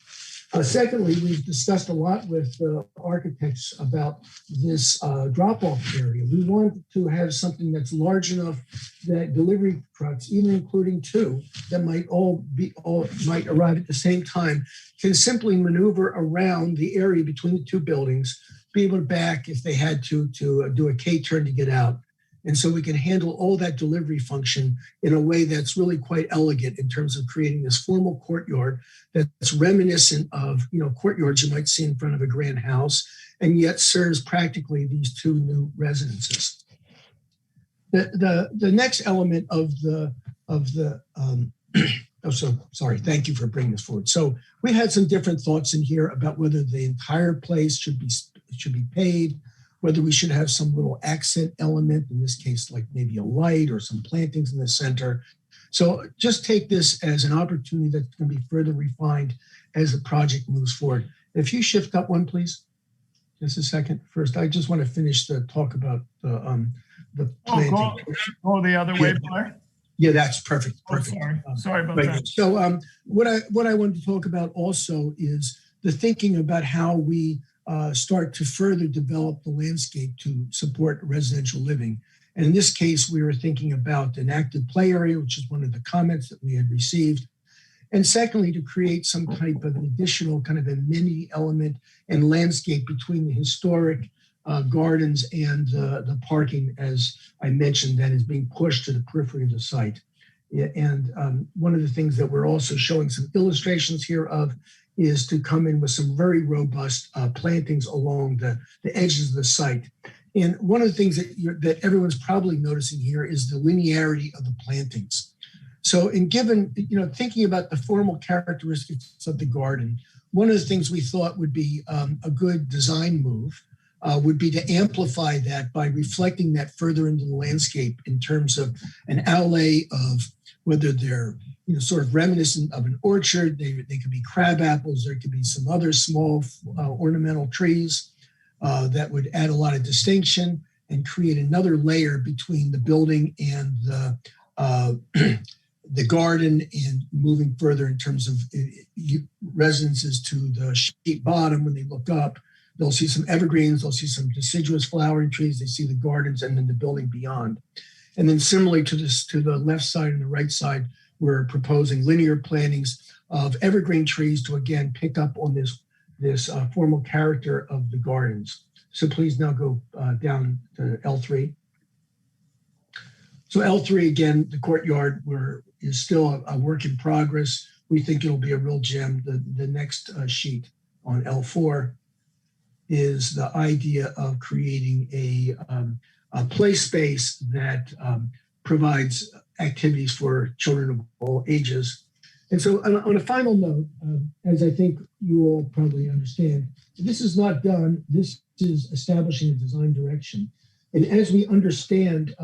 Secondly, we've discussed a lot with architects about this drop-off area. We want to have something that's large enough that delivery trucks, even including two, that might might arrive at the same time, can simply maneuver around the area between the two buildings, be able to back if they had to do a K-turn to get out. And so we can handle all that delivery function in a way that's really quite elegant in terms of creating this formal courtyard that's reminiscent of courtyards you might see in front of a grand house, and yet serves practically these two new residences. The next element sorry, thank you for bringing this forward. So we had some different thoughts in here about whether the entire place should be paved, whether we should have some little accent element, in this case, like maybe a light or some plantings in the center. So just take this as an opportunity that's going to be further refined as the project moves forward. If you shift up one, please. Just a second. First, I just want to finish the talk about the planting. Go the other way, Blair. Yeah, that's perfect. Perfect. Sorry about that. So what I wanted to talk about also is the thinking about how we start to further develop the landscape to support residential living. And in this case, we were thinking about an active play area, which is one of the comments that we had received. And secondly, to create some type of an additional kind of amenity element and landscape between the historic gardens and the parking, as I mentioned, that is being pushed to the periphery of the site. And one of the things that we're also showing some illustrations here of is to come in with some very robust plantings along the edges of the site. And one of the things that everyone's probably noticing here is the linearity of the plantings. So in thinking about the formal characteristics of the garden, one of the things we thought would be a good design move would be to amplify that by reflecting that further into the landscape in terms of an outlay of whether they're sort of reminiscent of an orchard. They could be crab apples. There could be some other small ornamental trees that would add a lot of distinction. and create another layer between the building and the garden, and moving further in terms of residences to the sheet bottom. When they look up, they'll see some evergreens, they'll see some deciduous flowering trees, they see the gardens, and then the building beyond. And then similarly to the left side and the right side, we're proposing linear plantings of evergreen trees to again pick up on this formal character of the gardens. So please now go down to L3. So L3, again, the courtyard is still a work in progress. We think it'll be a real gem. The next sheet on L4 is the idea of creating a play space that provides activities for children of all ages. And so on a final note, as I think you all probably understand, this is not done. This is establishing a design direction. And as we understand,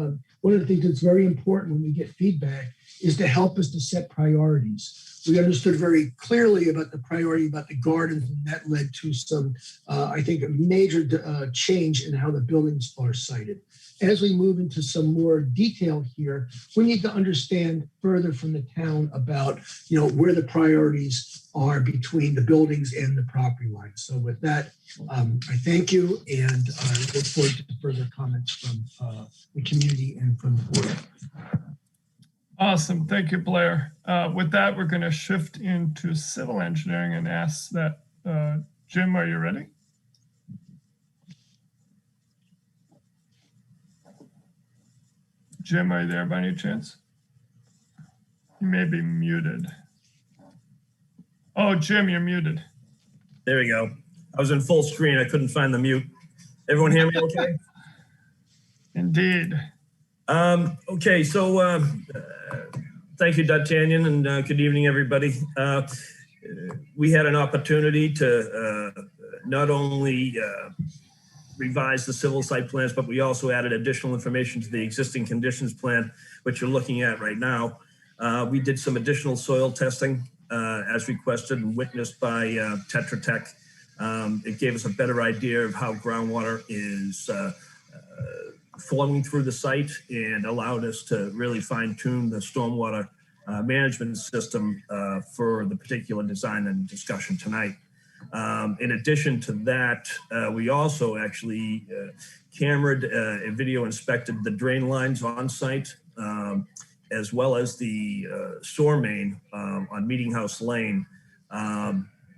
one of the things that's very important when we get feedback is to help us to set priorities. We understood very clearly about the priority about the gardens, and that led to some, I think, a major change in how the buildings are sited. As we move into some more detail here, we need to understand further from the town about, where the priorities are between the buildings and the property lines. So with that, I thank you, and I look forward to further comments from the community and from the board. Awesome. Thank you, Blair. With that, we're going to shift into civil engineering and ask that, Jim, are you ready? Jim, are you there by any chance? You may be muted. Oh, Jim, you're muted. There we go. I was in full screen. I couldn't find the mute. Everyone hear me okay? Indeed. Okay, so thank you, D'Artagnan, and good evening, everybody. We had an opportunity to not only revise the civil site plans, but we also added additional information to the existing conditions plan, which you're looking at right now. We did some additional soil testing as requested and witnessed by Tetra Tech. It gave us a better idea of how groundwater is flowing through the site, and allowed us to really fine tune the stormwater management system for the particular design and discussion tonight. In addition to that, we also actually cameraed and video inspected the drain lines on site, as well as the sewer main on Meeting House Lane.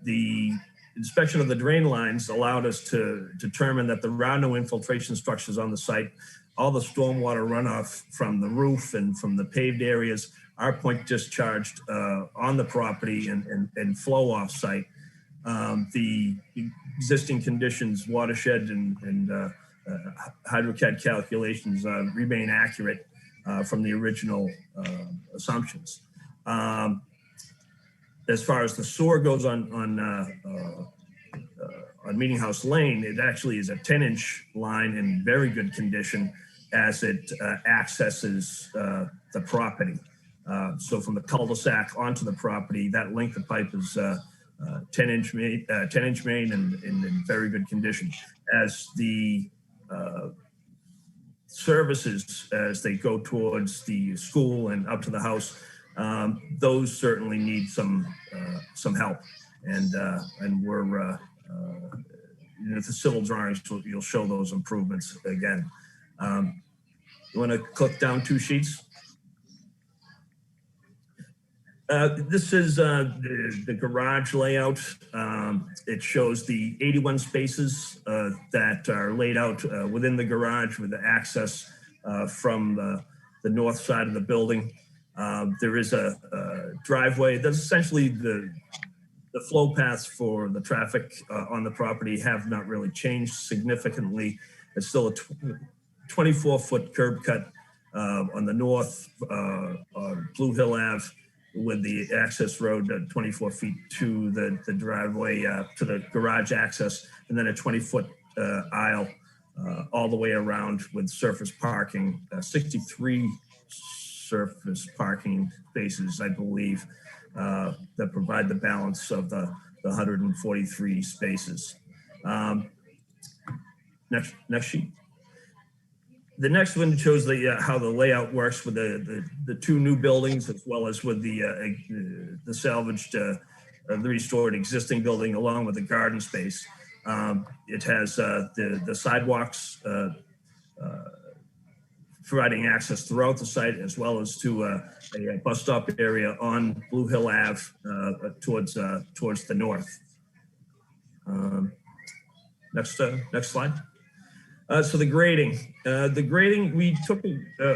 The inspection of the drain lines allowed us to determine that there are no infiltration structures on the site. All the stormwater runoff from the roof and from the paved areas are point discharged on the property and flow off site. The existing conditions, watershed and HydroCAD calculations remain accurate from the original assumptions. As far as the sewer goes on Meeting House Lane, it actually is a 10-inch line in very good condition as it accesses the property. So from the cul-de-sac onto the property, that length of pipe is 10-inch main and in very good condition. As the services, as they go towards the school and up to the house, those certainly need some help, and we're the civil drawings you'll show those improvements again. You want to click down 2 sheets? This is the garage layout. It shows the 81 spaces that are laid out within the garage with the access from the north side of the building. There is a driveway. That's essentially the flow paths for the traffic on the property have not really changed significantly. It's still a 24-foot curb cut on the north on Blue Hill Ave, with the access road 24 feet to the driveway, to the garage access, and then a 20-foot aisle all the way around with surface parking, 63 surface parking spaces, I believe, that provide the balance of the 143 spaces. Next sheet. The next one shows how the layout works with the two new buildings, as well as with the salvaged, the restored existing building, along with the garden space. It has the sidewalks providing access throughout the site, as well as to a bus stop area on Blue Hill Ave towards the north. Next slide. So the grading, we took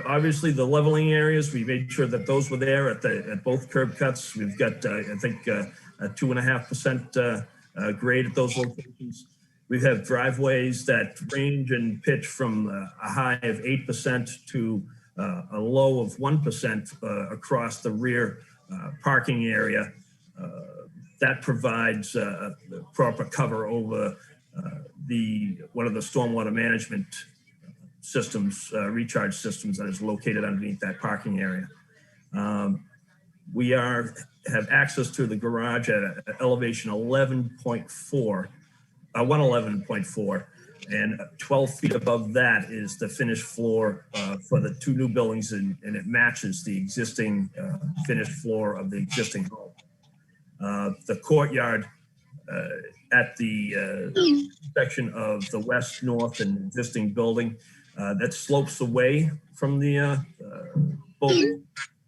obviously the leveling areas. We made sure that those were there at both curb cuts. We've got I think a 2.5% grade at those locations. We have driveways that range in pitch from a high of 8% to a low of 1% across the rear parking area. That provides proper cover over one of the stormwater management systems, recharge systems that is located underneath that parking area. We have access to the garage at elevation 11.4, 111.4, and 12 feet above that is the finished floor for the two new buildings, and it matches the existing finished floor of the existing home. The courtyard at the section of the west, north, and existing building that slopes away from the both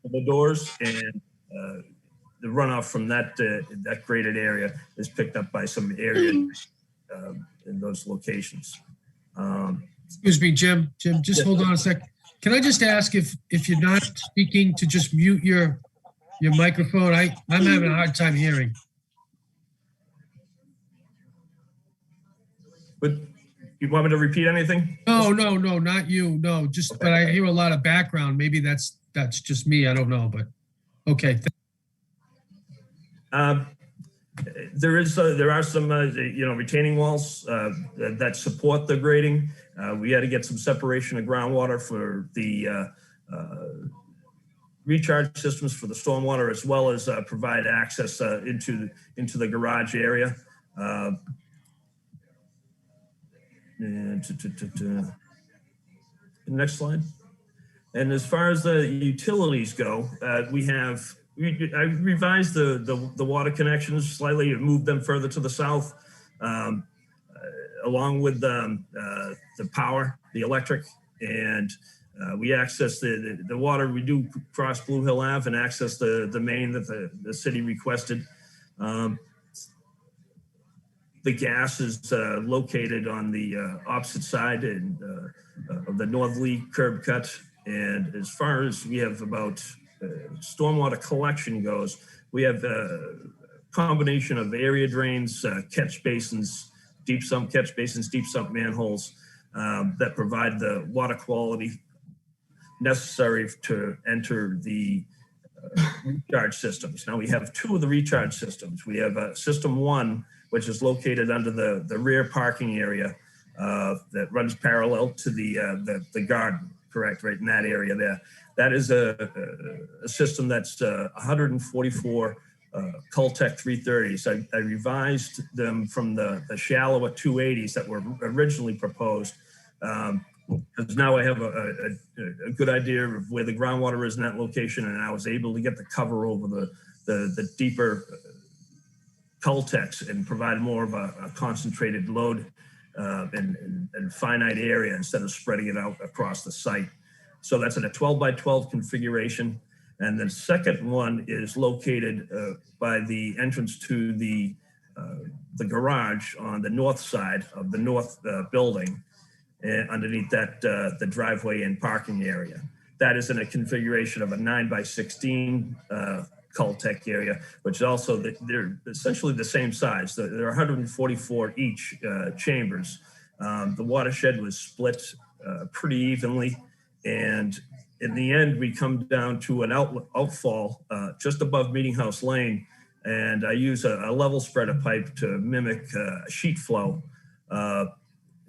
of the doors, and the runoff from that graded area is picked up by some area in those locations. Excuse me, Jim, just hold on a sec. Can I just ask if you're not speaking to just mute your microphone? I'm having a hard time hearing. But you want me to repeat anything? No, not you. No, just, okay. But I hear a lot of background. Maybe that's just me. I don't know, but okay. There are some retaining walls that support the grading. We had to get some separation of groundwater for the recharge systems for the stormwater, as well as provide access into the garage area. Next slide. And as far as the utilities go, I revised the water connections slightly and moved them further to the south, along with the power, the electric, and we access the water. We do cross Blue Hill Ave and access the main that the city requested. The gas is located on the opposite side of the northerly curb cut. And as far as we have about stormwater collection goes, we have a combination of area drains, catch basins, deep sump catch basins, deep sump manholes that provide the water quality necessary to enter the recharge systems. Now we have two of the recharge systems. We have system one, which is located under the rear parking area that runs parallel to the garden, correct, right in that area there. That is a system that's 144 Cultec 330s. I revised them from the shallower 280s that were originally proposed, because now I have a good idea of where the groundwater is in that location, and I was able to get the cover over the deeper Cultecs and provide more of a concentrated load and finite area instead of spreading it out across the site. So that's in a 12 by 12 configuration. And the second one is located by the entrance to the garage on the north side of the north building, and underneath that the driveway and parking area. That is in a configuration of a 9 by 16 Cultec area, which also they're essentially the same size. There are 144 each chambers. The watershed was split pretty evenly, and in the end, we come down to an outfall just above Meeting House Lane, and I use a level spreader pipe to mimic sheet flow.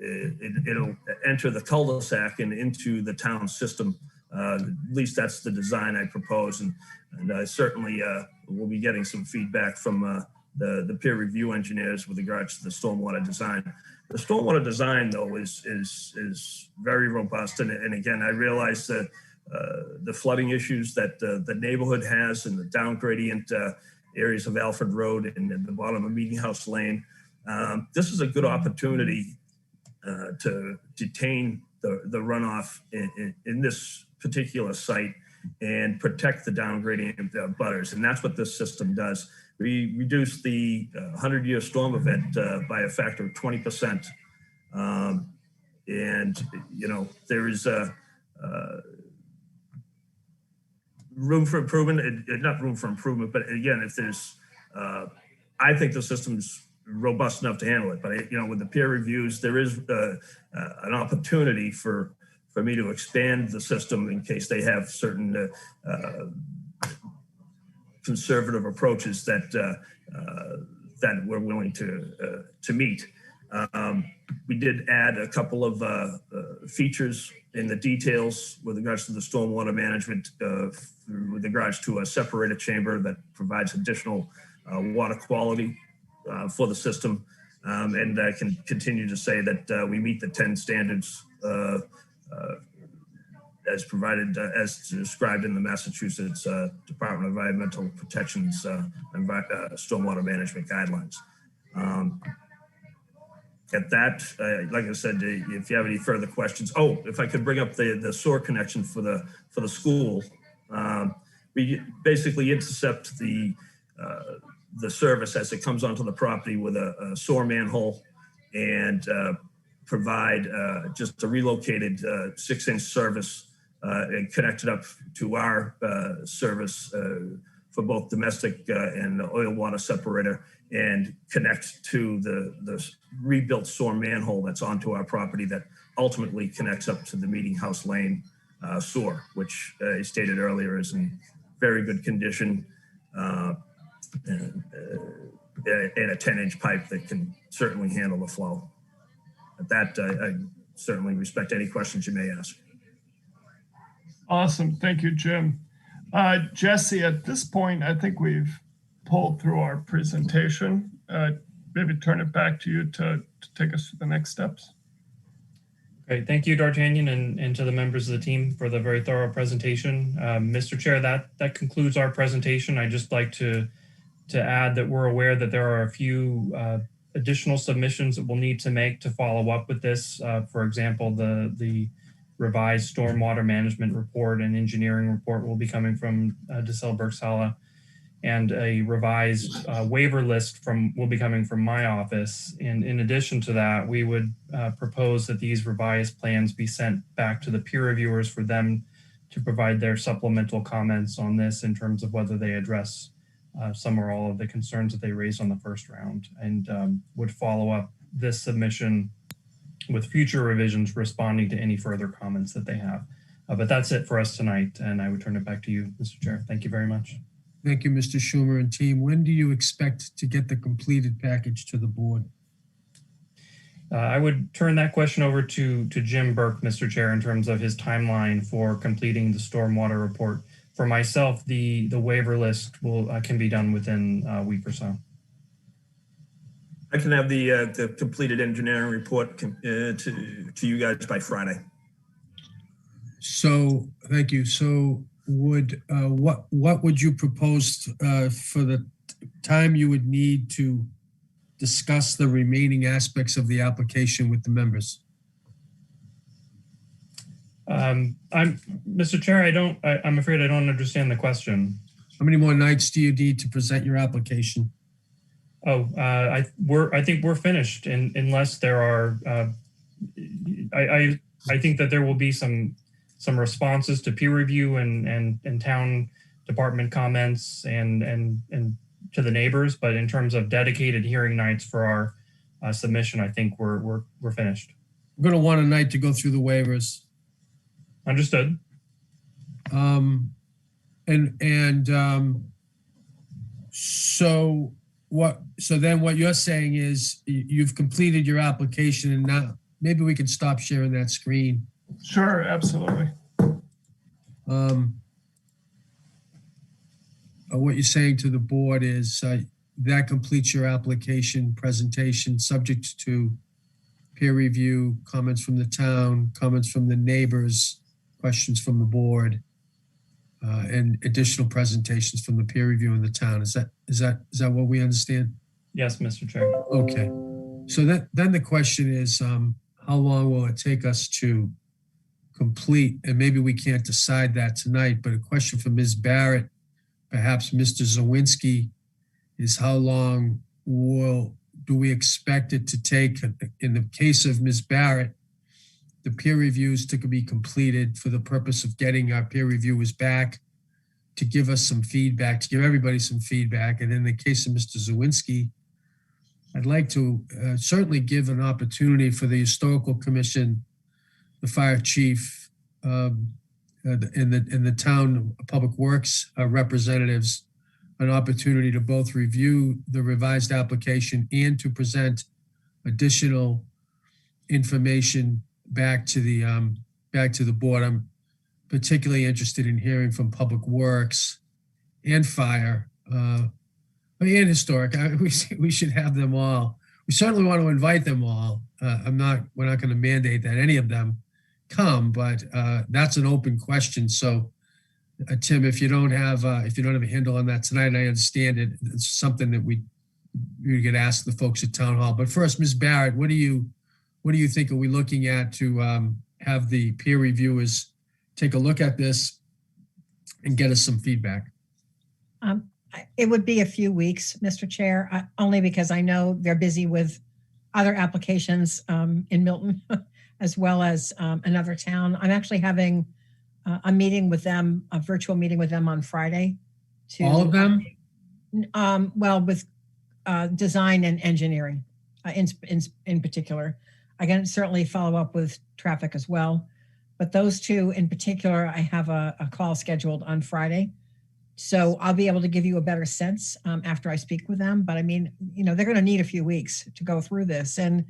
It'll enter the cul-de-sac and into the town system. At least that's the design I propose, and I certainly will be getting some feedback from the peer review engineers with regards to the stormwater design. The stormwater design, though, is very robust. And again, I realize that the flooding issues that the neighborhood has and the down gradient areas of Alfred Road and at the bottom of Meeting House Lane. This is a good opportunity to detain the runoff in this particular site and protect the down gradient butters. And that's what this system does. We reduce the 100-year storm event by a factor of 20%. And, you know, there is room for improvement, not room for improvement, but again, if there's, I think the system's robust enough to handle it. But, you know, with the peer reviews, there is an opportunity for me to expand the system in case they have certain conservative approaches that we're willing to meet. We did add a couple of features in the details with regards to the stormwater management, with regards to a separator chamber that provides additional water quality for the system. And I can continue to say that we meet the 10 standards as provided, as described in the Massachusetts Department of Environmental Protection's stormwater management guidelines. At that, like I said, if you have any further questions, if I could bring up the sewer connection for the school, we basically intercept the service as it comes onto the property with a sewer manhole and provide just a relocated 6-inch service and connect it up to our service for both domestic and oil water separator, and connect to the rebuilt sewer manhole that's onto our property that ultimately connects up to the Meeting House Lane sewer, which I stated earlier is in very good condition, and a 10-inch pipe that can certainly handle the flow. At that, I certainly respect any questions you may ask. Awesome. Thank you, Jim. Jesse, at this point, I think we've pulled through our presentation. Maybe turn it back to you to take us to the next steps. Great. Thank you, D'Artagnan, and to the members of the team for the very thorough presentation. Mr. Chair, that concludes our presentation. I'd just like to add that we're aware that there are a few additional submissions that we'll need to make to follow up with this. For example, the revised stormwater management report and engineering report will be coming from DeSalle Bergsala, and a revised waiver list will be coming from my office. And in addition to that, we would propose that these revised plans be sent back to the peer reviewers for them to provide their supplemental comments on this in terms of whether they address some or all of the concerns that they raised on the first round, and would follow up this submission with future revisions responding to any further comments that they have. But that's it for us tonight, and I would turn it back to you, Mr. Chair. Thank you very much. Thank you, Mr. Schumer and team. When do you expect to get the completed package to the board? I would turn that question over to Jim Burke, Mr. Chair, in terms of his timeline for completing the stormwater report. For myself, the waiver list can be done within a week or so. I can have the completed engineering report to you guys by Friday. So, thank you. So would, what would you propose for the time you would need to discuss the remaining aspects of the application with the members? Mr. Chair, I'm afraid I don't understand the question. How many more nights do you need to present your application? I think we're finished, unless there are. I think that there will be some responses to peer review and town department comments and to the neighbors. But in terms of dedicated hearing nights for our submission, I think we're finished. We're going to want a night to go through the waivers. Understood. So then what you're saying is you've completed your application, and now maybe we can stop sharing that screen. Sure, absolutely. What you're saying to the board is that completes your application presentation, subject to peer review, comments from the town, comments from the neighbors, questions from the board, and additional presentations from the peer review in the town. Is that what we understand? Yes, Mr. Chair. Okay. So then the question is, how long will it take us to complete? And maybe we can't decide that tonight, but a question for Ms. Barrett, perhaps Mr. Zawinski, is how long do we expect it to take? In the case of Ms. Barrett, the peer reviews to be completed for the purpose of getting our peer reviewers back to give us some feedback, to give everybody some feedback. And in the case of Mr. Zawinski, I'd like to certainly give an opportunity for the Historical Commission, the fire chief, and the town public works representatives an opportunity to both review the revised application and to present additional information back to the board. I'm particularly interested in hearing from Public Works and Fire and Historic. We should have them all. We certainly want to invite them all. We're not going to mandate that any of them come, but that's an open question. So, Tim, if you don't have a handle on that tonight, I understand it. It's something that we could ask the folks at Town Hall. But first, Ms. Barrett, what do you think are we looking at to have the peer reviewers take a look at this and get us some feedback? It would be a few weeks, Mr. Chair, only because I know they're busy with other applications in Milton, as well as another town. I'm actually having a meeting with them, a virtual meeting with them on Friday. All of them? Well, with design and engineering in particular. I can certainly follow up with traffic as well. But those two in particular, I have a call scheduled on Friday. So I'll be able to give you a better sense after I speak with them. But I mean, they're going to need a few weeks to go through this. And,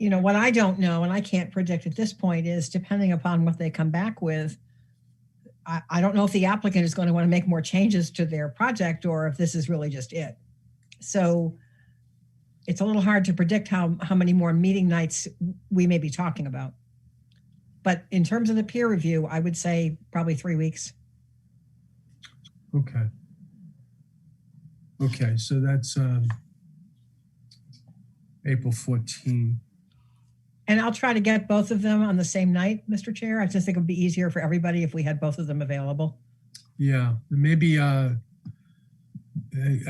what I don't know and I can't predict at this point is, depending upon what they come back with, I don't know if the applicant is going to want to make more changes to their project or if this is really just it. So it's a little hard to predict how many more meeting nights we may be talking about. But in terms of the peer review, I would say probably 3 weeks. Okay, so that's April 14. And I'll try to get both of them on the same night, Mr. Chair. I just think it would be easier for everybody if we had both of them available. Yeah, maybe I'd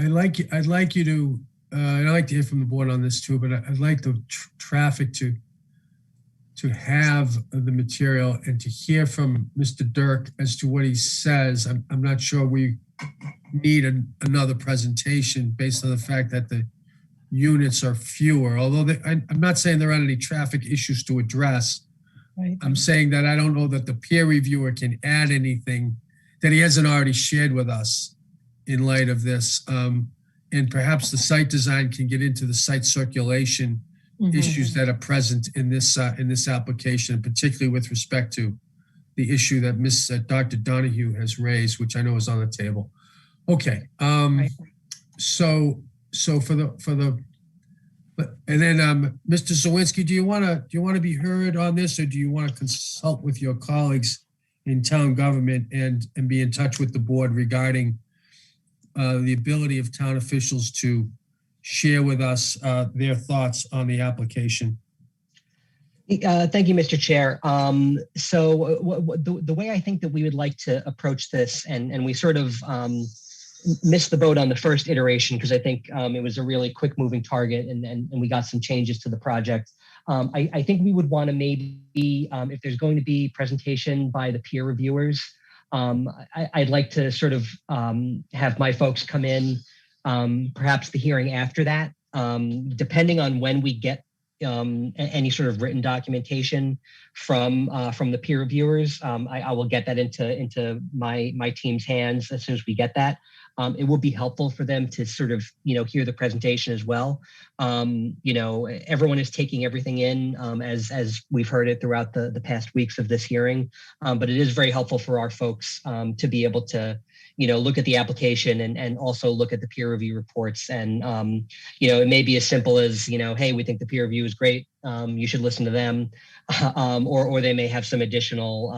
like you to, and I'd like to hear from the board on this too, but I'd like the traffic to have the material and to hear from Mr. Dirk as to what he says. I'm not sure we need another presentation based on the fact that the units are fewer, although I'm not saying there aren't any traffic issues to address. Right. I'm saying that I don't know that the peer reviewer can add anything that he hasn't already shared with us in light of this. And perhaps the site design can get into the site circulation issues that are present in this application, particularly with respect to the issue that Dr. Donahue has raised, which I know is on the table. Okay. Right. So and then Mr. Zawinski, do you want to be heard on this, or do you want to consult with your colleagues in town government and be in touch with the board regarding the ability of town officials to share with us their thoughts on the application? Thank you, Mr. Chair. So the way I think that we would like to approach this, and we sort of missed the boat on the first iteration because I think it was a really quick moving target and we got some changes to the project. I think we would want to maybe, if there's going to be presentation by the peer reviewers, I'd like to sort of have my folks come in, perhaps the hearing after that, depending on when we get any sort of written documentation from the peer reviewers. I will get that into my team's hands as soon as we get that. It will be helpful for them to sort of, hear the presentation as well. Everyone is taking everything in as we've heard it throughout the past weeks of this hearing. But it is very helpful for our folks to be able to, look at the application and also look at the peer review reports. And, it may be as simple as, hey, we think the peer review is great. You should listen to them. Or they may have some additional,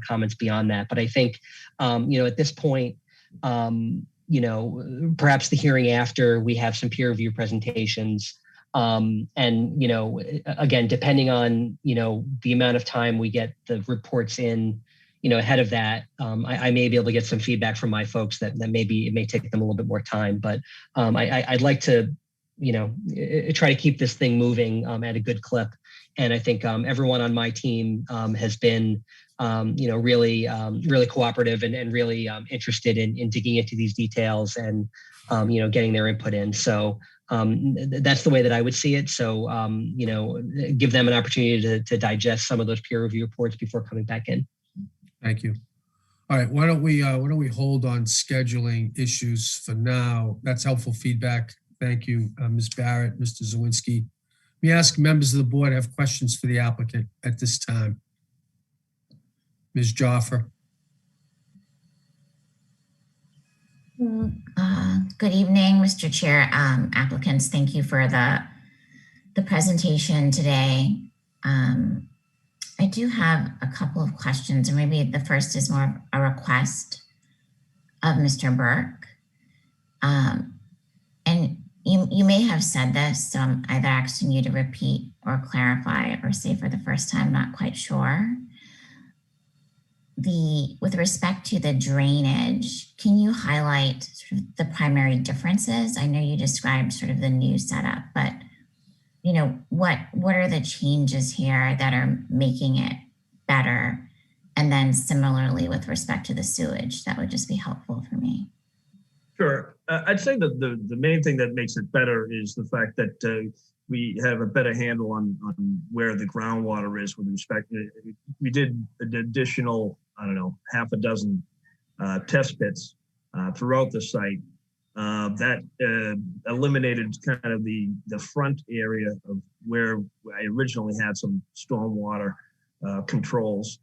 comments beyond that. But I think, at this point, perhaps the hearing after we have some peer review presentations. And, again, depending on, the amount of time we get the reports in, ahead of that, I may be able to get some feedback from my folks that maybe it may take them a little bit more time. But I'd like to, try to keep this thing moving at a good clip. And I think everyone on my team has been, really cooperative and really interested in digging into these details and, getting their input in. So that's the way that I would see it. So, give them an opportunity to digest some of those peer review reports before coming back in. Thank you. All right, why don't we hold on scheduling issues for now? That's helpful feedback. Thank you, Ms. Barrett, Mr. Zawinski. Let me ask members of the board have questions for the applicant at this time. Ms. Joffer. Good evening, Mr. Chair, applicants. Thank you for the presentation today. I do have a couple of questions, and maybe the first is more of a request of Mr. Burke. And you may have said this, so I'm either asking you to repeat or clarify or say for the first time, not quite sure. With respect to the drainage, can you highlight sort of the primary differences? I know you described sort of the new setup, but what are the changes here that are making it better? And then similarly with respect to the sewage, that would just be helpful for me. Sure. I'd say that the main thing that makes it better is the fact that we have a better handle on where the groundwater is with respect to, we did an additional, half a dozen test pits throughout the site. That eliminated kind of the front area of where I originally had some stormwater controls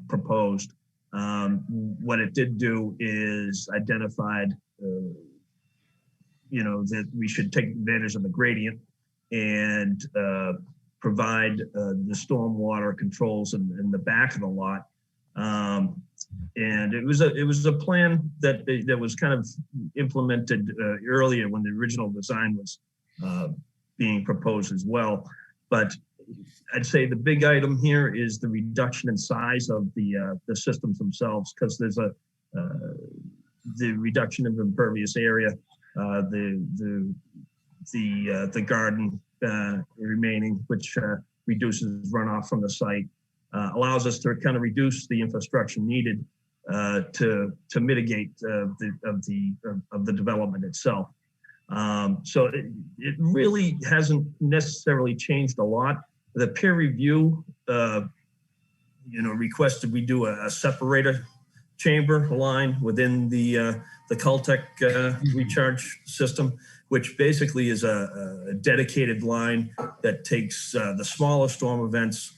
proposed. What it did do is identified, that we should take advantage of the gradient and provide the stormwater controls in the back of the lot. And it was a plan that was kind of implemented earlier when the original design was being proposed as well. But I'd say the big item here is the reduction in size of the systems themselves, because there's the reduction of impervious area, the garden remaining, which reduces runoff from the site. Allows us to kind of reduce the infrastructure needed to mitigate the development itself. So it really hasn't necessarily changed a lot. The peer review, requested we do a separator chamber line within the Caltech recharge system, which basically is a dedicated line that takes the smaller storm events.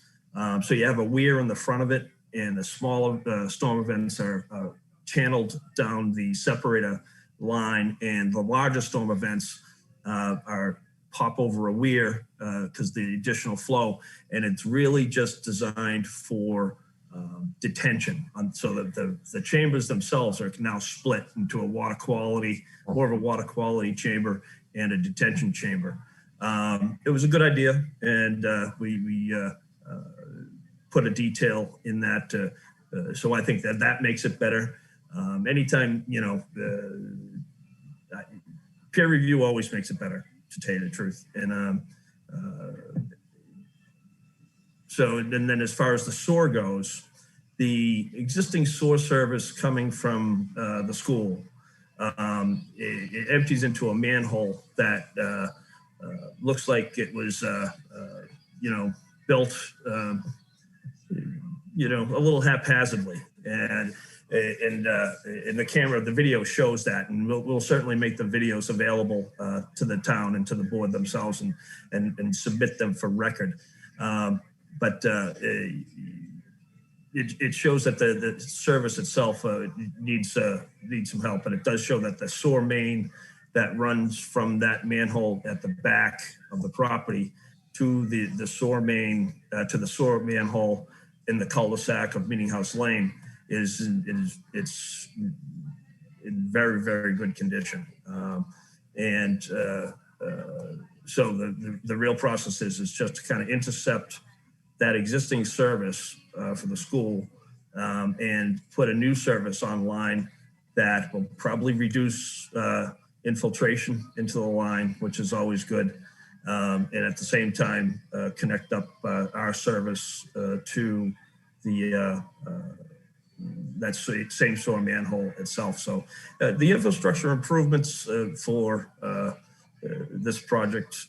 So you have a weir in the front of it, and the smaller storm events are channeled down the separator line, and the larger storm events are pop over a weir because the additional flow, and it's really just designed for detention. So that the chambers themselves are now split into more of a water quality chamber and a detention chamber. It was a good idea, and we put a detail in that. So I think that makes it better. Anytime, peer review always makes it better, to tell you the truth. And and then as far as the sewer goes, the existing sewer service coming from the school, it empties into a manhole that looks like it was, built, a little haphazardly. And the camera, the video shows that, and we'll certainly make the videos available to the town and to the board themselves and submit them for record. But it shows that the service itself needs some help, and it does show that the sewer main that runs from that manhole at the back of the property to the sewer main to the sewer manhole in the cul-de-sac of Meeting House Lane it's in very, very good condition. So the real process is just to kind of intercept that existing service for the school and put a new service online that will probably reduce infiltration into the line, which is always good. And at the same time, connect up our service to the that same sewer manhole itself. So the infrastructure improvements for this project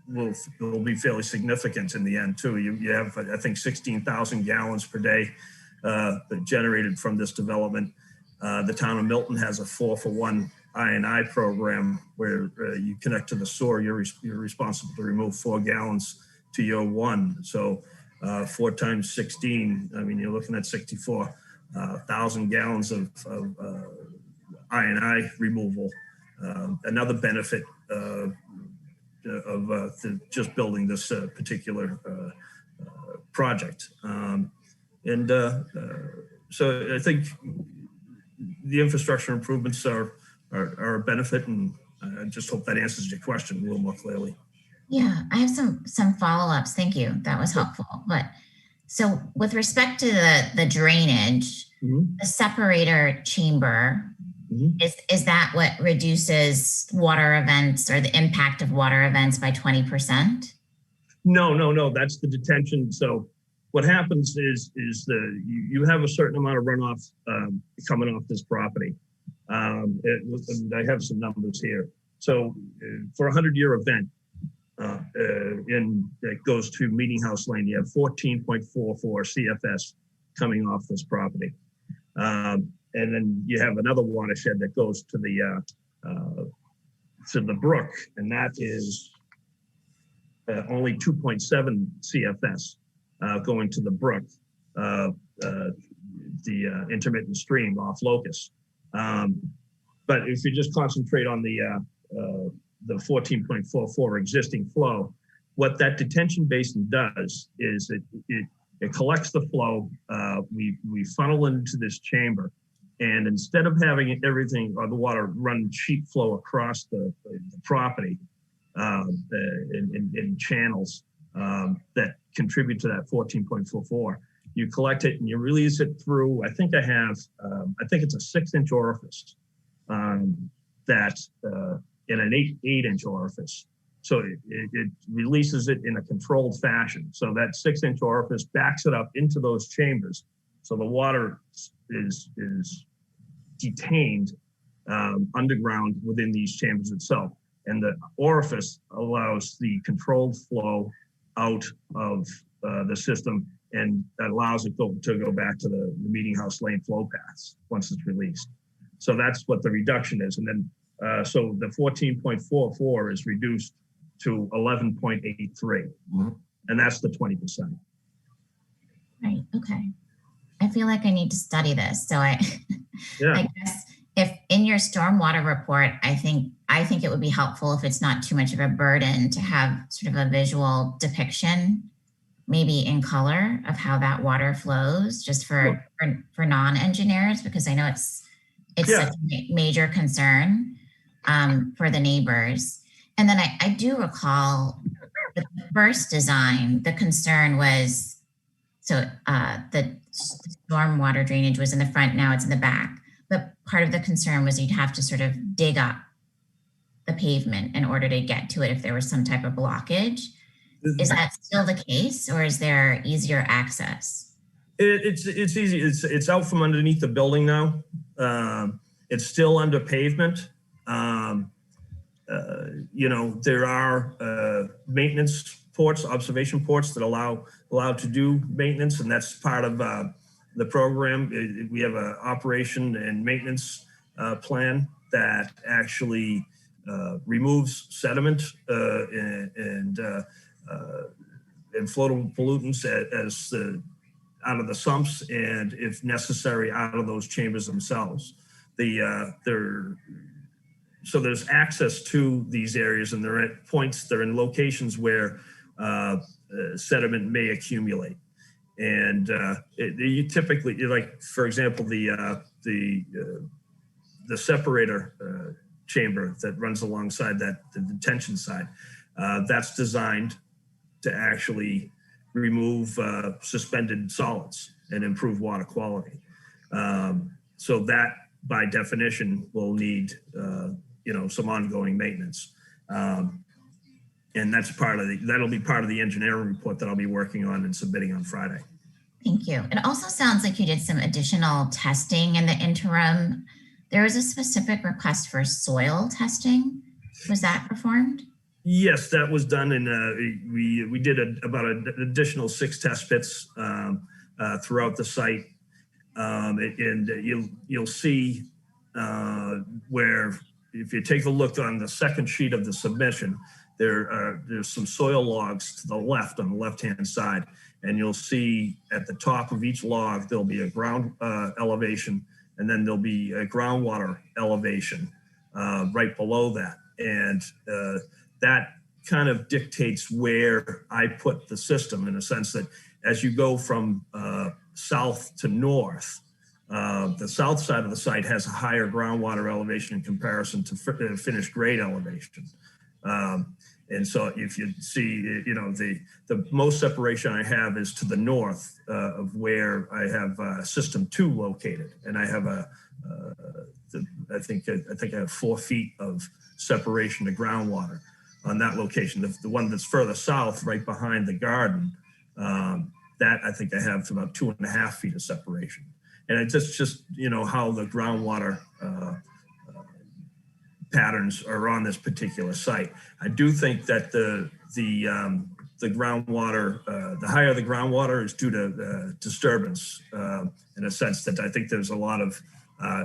will be fairly significant in the end too. You have, I think, 16,000 gallons per day generated from this development. The town of Milton has a 4-for-1 I&I program where you connect to the sewer, you're responsible to remove 4 gallons to your 1. So 4 times 16, I mean, you're looking at 64,000 gallons of I&I removal. Another benefit of just building this particular project. So I think the infrastructure improvements are a benefit, and I just hope that answers your question a little more clearly. Yeah, I have some follow-ups. Thank you. That was helpful. But so with respect to the drainage, the separator chamber, is that what reduces water events or the impact of water events by 20%? No. That's the detention. So what happens is you have a certain amount of runoff coming off this property. And I have some numbers here. So for a 100-year event, that goes to Meeting House Lane, you have 14.44 CFS coming off this property. And then you have another watershed that goes to the brook, and that is only 2.7 CFS going to the brook, the intermittent stream off Locust. But if you just concentrate on the 14.44 existing flow, what that detention basin does is it collects the flow. We funnel into this chamber, and instead of having everything or the water run sheet flow across the property in channels that contribute to that 14.44, you collect it and you release it through, I think it's a 6-inch orifice that in an 8-inch orifice. So it releases it in a controlled fashion. So that 6-inch orifice backs it up into those chambers. So the water is detained underground within these chambers itself. And the orifice allows the controlled flow out of the system, and that allows it to go back to the Meeting House Lane flow paths once it's released. So that's what the reduction is. And then, so the 14.44 is reduced to 11.83, and that's the 20%. Right, okay. I feel like I need to study this. So I guess if in your stormwater report, I think it would be helpful if it's not too much of a burden to have sort of a visual depiction, maybe in color, of how that water flows, just for non-engineers, because I know it's such a major concern for the neighbors. And then I do recall the first design, the concern was, so the stormwater drainage was in the front, now it's in the back. But part of the concern was you'd have to sort of dig up the pavement in order to get to it if there was some type of blockage. Is that still the case, or is there easier access? It's easy. It's out from underneath the building now. It's still under pavement. There are maintenance ports, observation ports that allowed to do maintenance, and that's part of the program. We have an operation and maintenance plan that actually removes sediment and floatable pollutants out of the sumps and, if necessary, out of those chambers themselves. So there's access to these areas, and they're at points, they're in locations where sediment may accumulate. And you typically, like, for example, the separator chamber that runs alongside the detention side, that's designed to actually remove suspended solids and improve water quality. So that, by definition, will need some ongoing maintenance. And that's that'll be part of the engineering report that I'll be working on and submitting on Friday. Thank you. It also sounds like you did some additional testing in the interim. There was a specific request for soil testing. Was that performed? Yes, that was done, and we did about an additional 6 test pits throughout the site, and you'll see where, if you take a look on the second sheet of the submission, there's some soil logs to the left on the left-hand side, and you'll see at the top of each log there'll be a ground elevation, and then there'll be a groundwater elevation right below that, and that kind of dictates where I put the system, in a sense that as you go from south to north, the south side of the site has a higher groundwater elevation in comparison to finished grade elevation. And so if you see, the most separation I have is to the north of where I have system 2 located, and I have I think I have 4 feet of separation to groundwater on that location. The one that's further south, right behind the garden, that I think I have about 2.5 feet of separation. And it's just how the groundwater patterns are on this particular site. I do think that the groundwater, the higher the groundwater, is due to disturbance, in a sense that I think there's a lot of,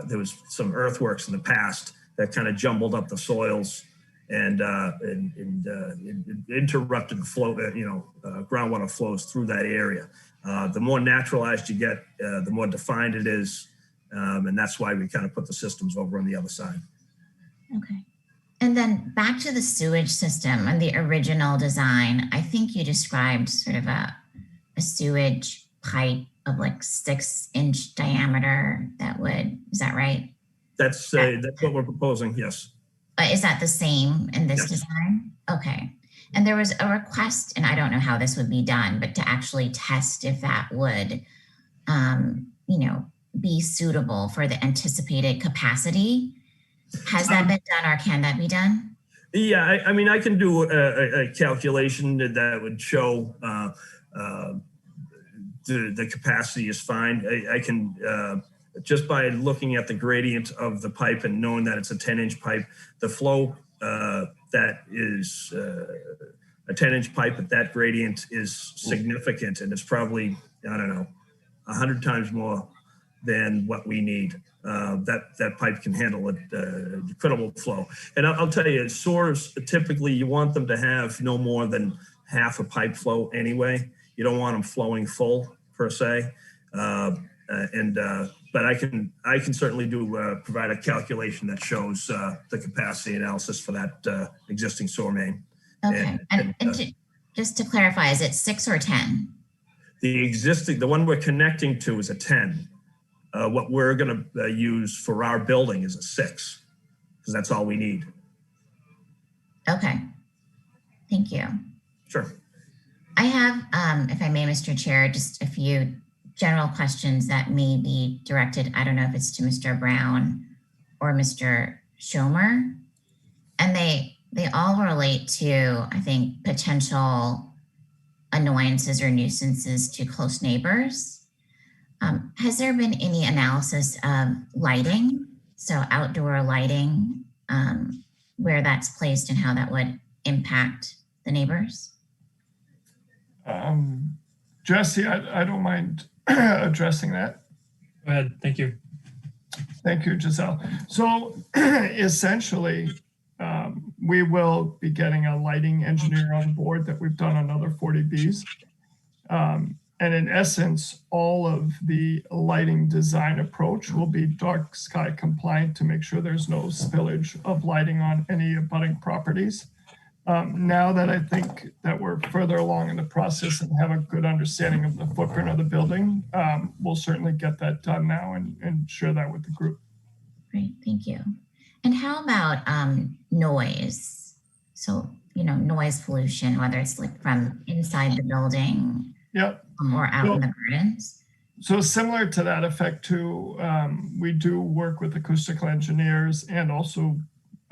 there was some earthworks in the past that kind of jumbled up the soils and interrupted the flow, groundwater flows through that area. The more naturalized you get, the more defined it is. And that's why we kind of put the systems over on the other side. Okay. And then back to the sewage system and the original design, I think you described sort of a sewage pipe of like 6-inch diameter that would, is that right? That's what we're proposing, yes. Is that the same in this Yes. design? Okay. And there was a request, and I don't know how this would be done, but to actually test if that would, be suitable for the anticipated capacity. Has that been done, or can that be done? Yeah, I mean, I can do a calculation that would show the capacity is fine. I can, just by looking at the gradient of the pipe and knowing that it's a 10-inch pipe, the flow that is a 10-inch pipe at that gradient is significant, and it's probably, I don't know, 100 times more than what we need. That pipe can handle an incredible flow. And I'll tell you, sewers, typically you want them to have no more than half a pipe flow anyway. You don't want them flowing full per se. But I can certainly provide a calculation that shows the capacity analysis for that existing sewer main. Okay. And just to clarify, is it 6 or 10? The one we're connecting to is a 10. What we're going to use for our building is a 6, because that's all we need. Okay. Thank you. Sure. I have, if I may, Mr. Chair, just a few general questions that may be directed. I don't know if it's to Mr. Brown or Mr. Schomer. And they all relate to, I think, potential annoyances or nuisances to close neighbors. Has there been any analysis of lighting, so outdoor lighting, where that's placed and how that would impact the neighbors? Jesse, I don't mind addressing that. Go ahead. Thank you. Thank you, Giselle. So essentially, we will be getting a lighting engineer on board that we've done on other 40Bs. And in essence, all of the lighting design approach will be dark sky compliant to make sure there's no spillage of lighting on any abutting properties. Now that I think that we're further along in the process and have a good understanding of the footprint of the building, we'll certainly get that done now and share that with the group. Great, thank you. And how about noise? So, noise pollution, whether it's like from inside the building or out in the gardens? So similar to that effect too, we do work with acoustical engineers and also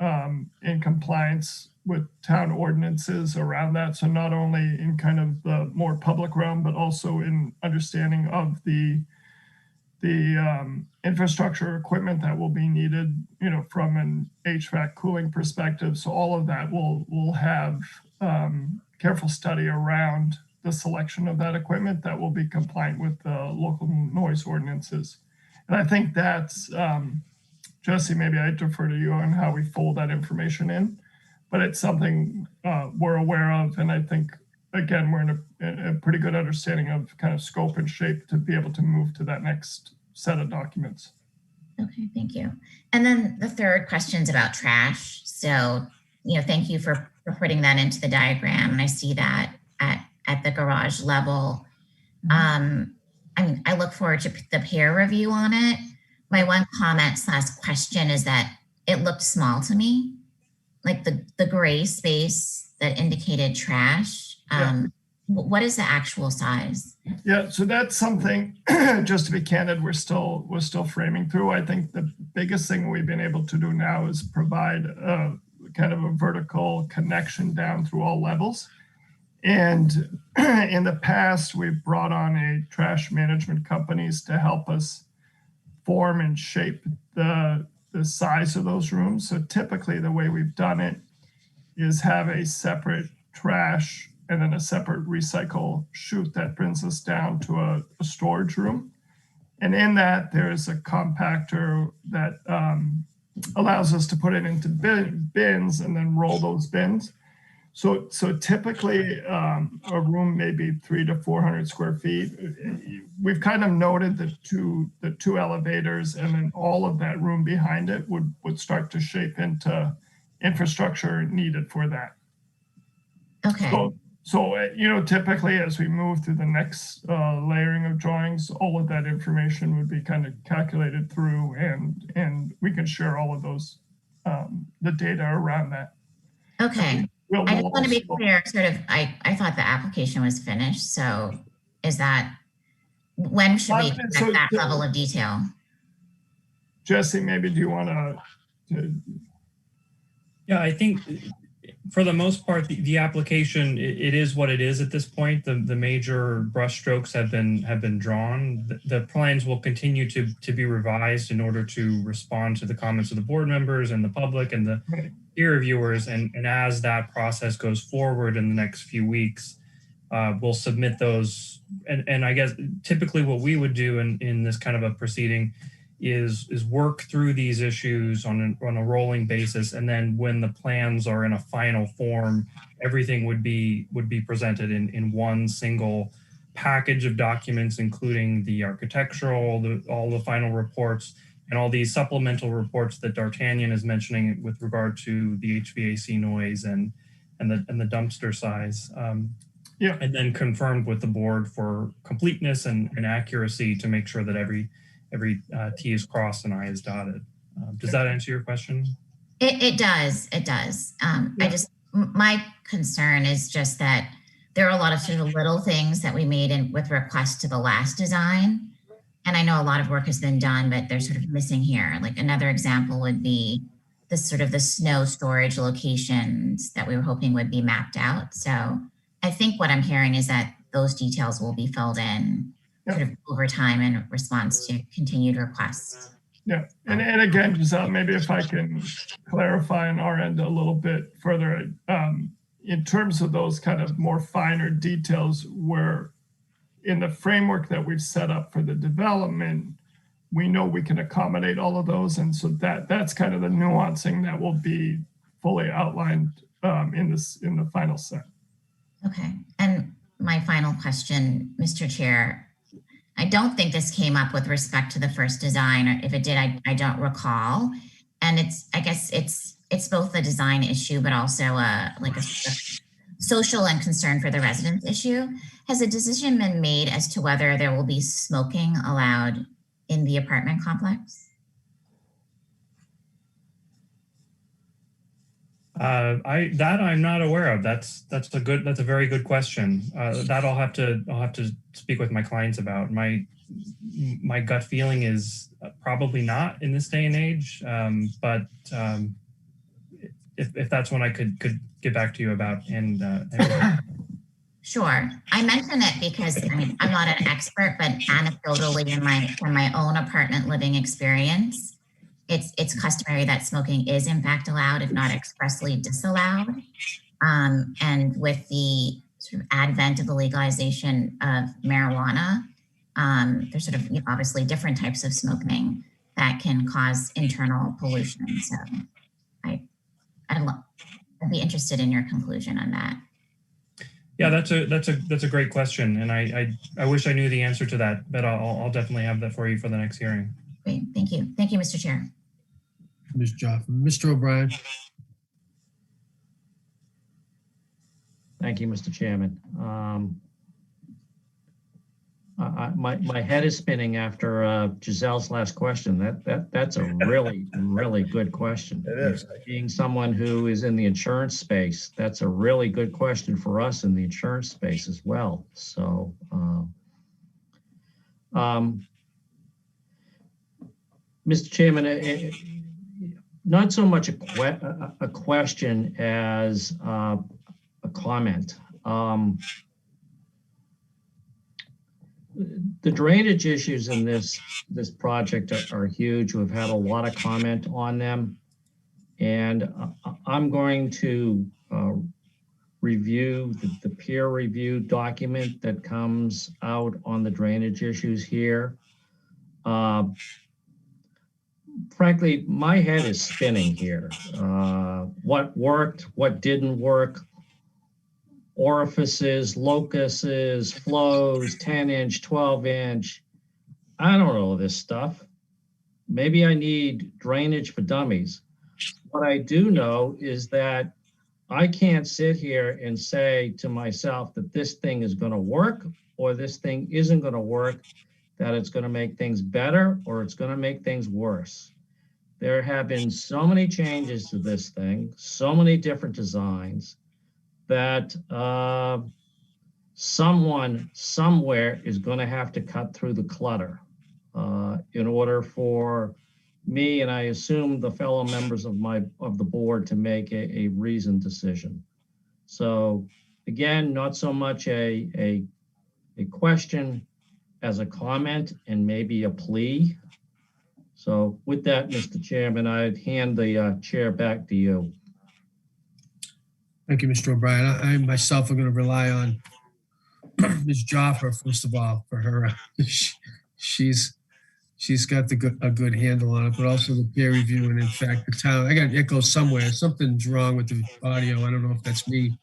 in compliance with town ordinances around that. So not only in kind of the more public realm, but also in understanding of the infrastructure equipment that will be needed, from an HVAC cooling perspective. So all of that will have careful study around the selection of that equipment that will be compliant with the local noise ordinances. And I think that's, Jesse, maybe I defer to you on how we fold that information in, but it's something we're aware of. And I think, again, we're in a pretty good understanding of kind of scope and shape to be able to move to that next set of documents. Okay, thank you. And then the third question is about trash. So, thank you for putting that into the diagram. And I see that at the garage level. I look forward to the peer review on it. My one comment / question is that it looked small to me, like the gray space that indicated trash. What is the actual size? Yeah, so that's something, just to be candid, we're still framing through. I think the biggest thing we've been able to do now is provide kind of a vertical connection down through all levels. And in the past, we've brought on a trash management companies to help us form and shape the size of those rooms. So typically the way we've done it is have a separate trash and then a separate recycle chute that brings us down to a storage room. And in that, there's a compactor that allows us to put it into bins and then roll those bins. So typically a room may be 300 to 400 square feet. We've kind of noted the two elevators, and then all of that room behind it would start to shape into infrastructure needed for that. Okay. So typically as we move through the next layering of drawings, all of that information would be kind of calculated through, and we can share all of those, the data around that. Okay. I just want to be clear, I thought the application was finished. So when should we expect that level of detail? Jesse, maybe do you want to? Yeah, I think for the most part, the application, it is what it is at this point. The major brush strokes have been drawn. The plans will continue to be revised in order to respond to the comments of the board members and the public and the peer reviewers. And as that process goes forward in the next few weeks, we'll submit those. And I guess typically what we would do in this kind of a proceeding is work through these issues on a rolling basis, and then when the plans are in a final form, everything would be presented in one single package of documents, including the architectural, all the final reports, and all these supplemental reports that D'Artagnan is mentioning with regard to the HVAC noise and the dumpster size. And then confirmed with the board for completeness and accuracy to make sure that every T is crossed and I is dotted. Does that answer your question? It does. My concern is just that there are a lot of sort of little things that we made with request to the last design. And I know a lot of work has been done, but they're sort of missing here. Like another example would be the snow storage locations that we were hoping would be mapped out. So I think what I'm hearing is that those details will be filled in sort of over time in response to continued requests. Yeah, and again, Giselle, maybe if I can clarify on our end a little bit further, in terms of those kind of more finer details, where in the framework that we've set up for the development, we know we can accommodate all of those, and so that's kind of the nuancing that will be fully outlined in the final set. Okay, and my final question, Mr. Chair. I don't think this came up with respect to the first design, or if it did, I don't recall. And I guess it's both a design issue, but also a social and concern for the residents issue. Has a decision been made as to whether there will be smoking allowed in the apartment complex? I'm not aware of. That's a very good question. That I'll have to speak with my clients about. My gut feeling is probably not in this day and age. But if that's one I could get back to you about. And Sure. I mention it because I'm not an expert, but anecdotally in my own apartment living experience, it's customary that smoking is in fact allowed, if not expressly disallowed. And with the sort of advent of the legalization of marijuana, there's sort of obviously different types of smoking that can cause internal pollution. So I'd be interested in your conclusion on that. Yeah, that's a great question, and I wish I knew the answer to that, but I'll definitely have that for you for the next hearing. Great, thank you, Mr. Chair. Ms. Jaffe. Mr. O'Brien. Thank you, Mr. Chairman. My head is spinning after Giselle's last question. That's a really, really good question. It is. Being someone who is in the insurance space, that's a really good question for us in the insurance space as well. So, Mr. Chairman, not so much a question as a comment. The drainage issues in this project are huge. We've had a lot of comment on them, and I'm going to review the peer review document that comes out on the drainage issues here. Frankly, my head is spinning here. What worked, what didn't work, orifices, locuses, flows, 10-inch, 12-inch. I don't know this stuff. Maybe I need drainage for dummies. What I do know is that I can't sit here and say to myself that this thing is going to work or this thing isn't going to work, that it's going to make things better or it's going to make things worse. There have been so many changes to this thing, so many different designs, that someone somewhere is going to have to cut through the clutter in order for me, and I assume the fellow members of the board, to make a reasoned decision. So again, not so much a question as a comment and maybe a plea. So with that, Mr. Chairman, I'd hand the chair back to you. Thank you, Mr. O'Brien. I myself am going to rely on Ms. Jaffe, first of all, for her. She's got a good handle on it, but also the peer review. And in fact, the town, I got an echo somewhere. Something's wrong with the audio. I don't know if that's me.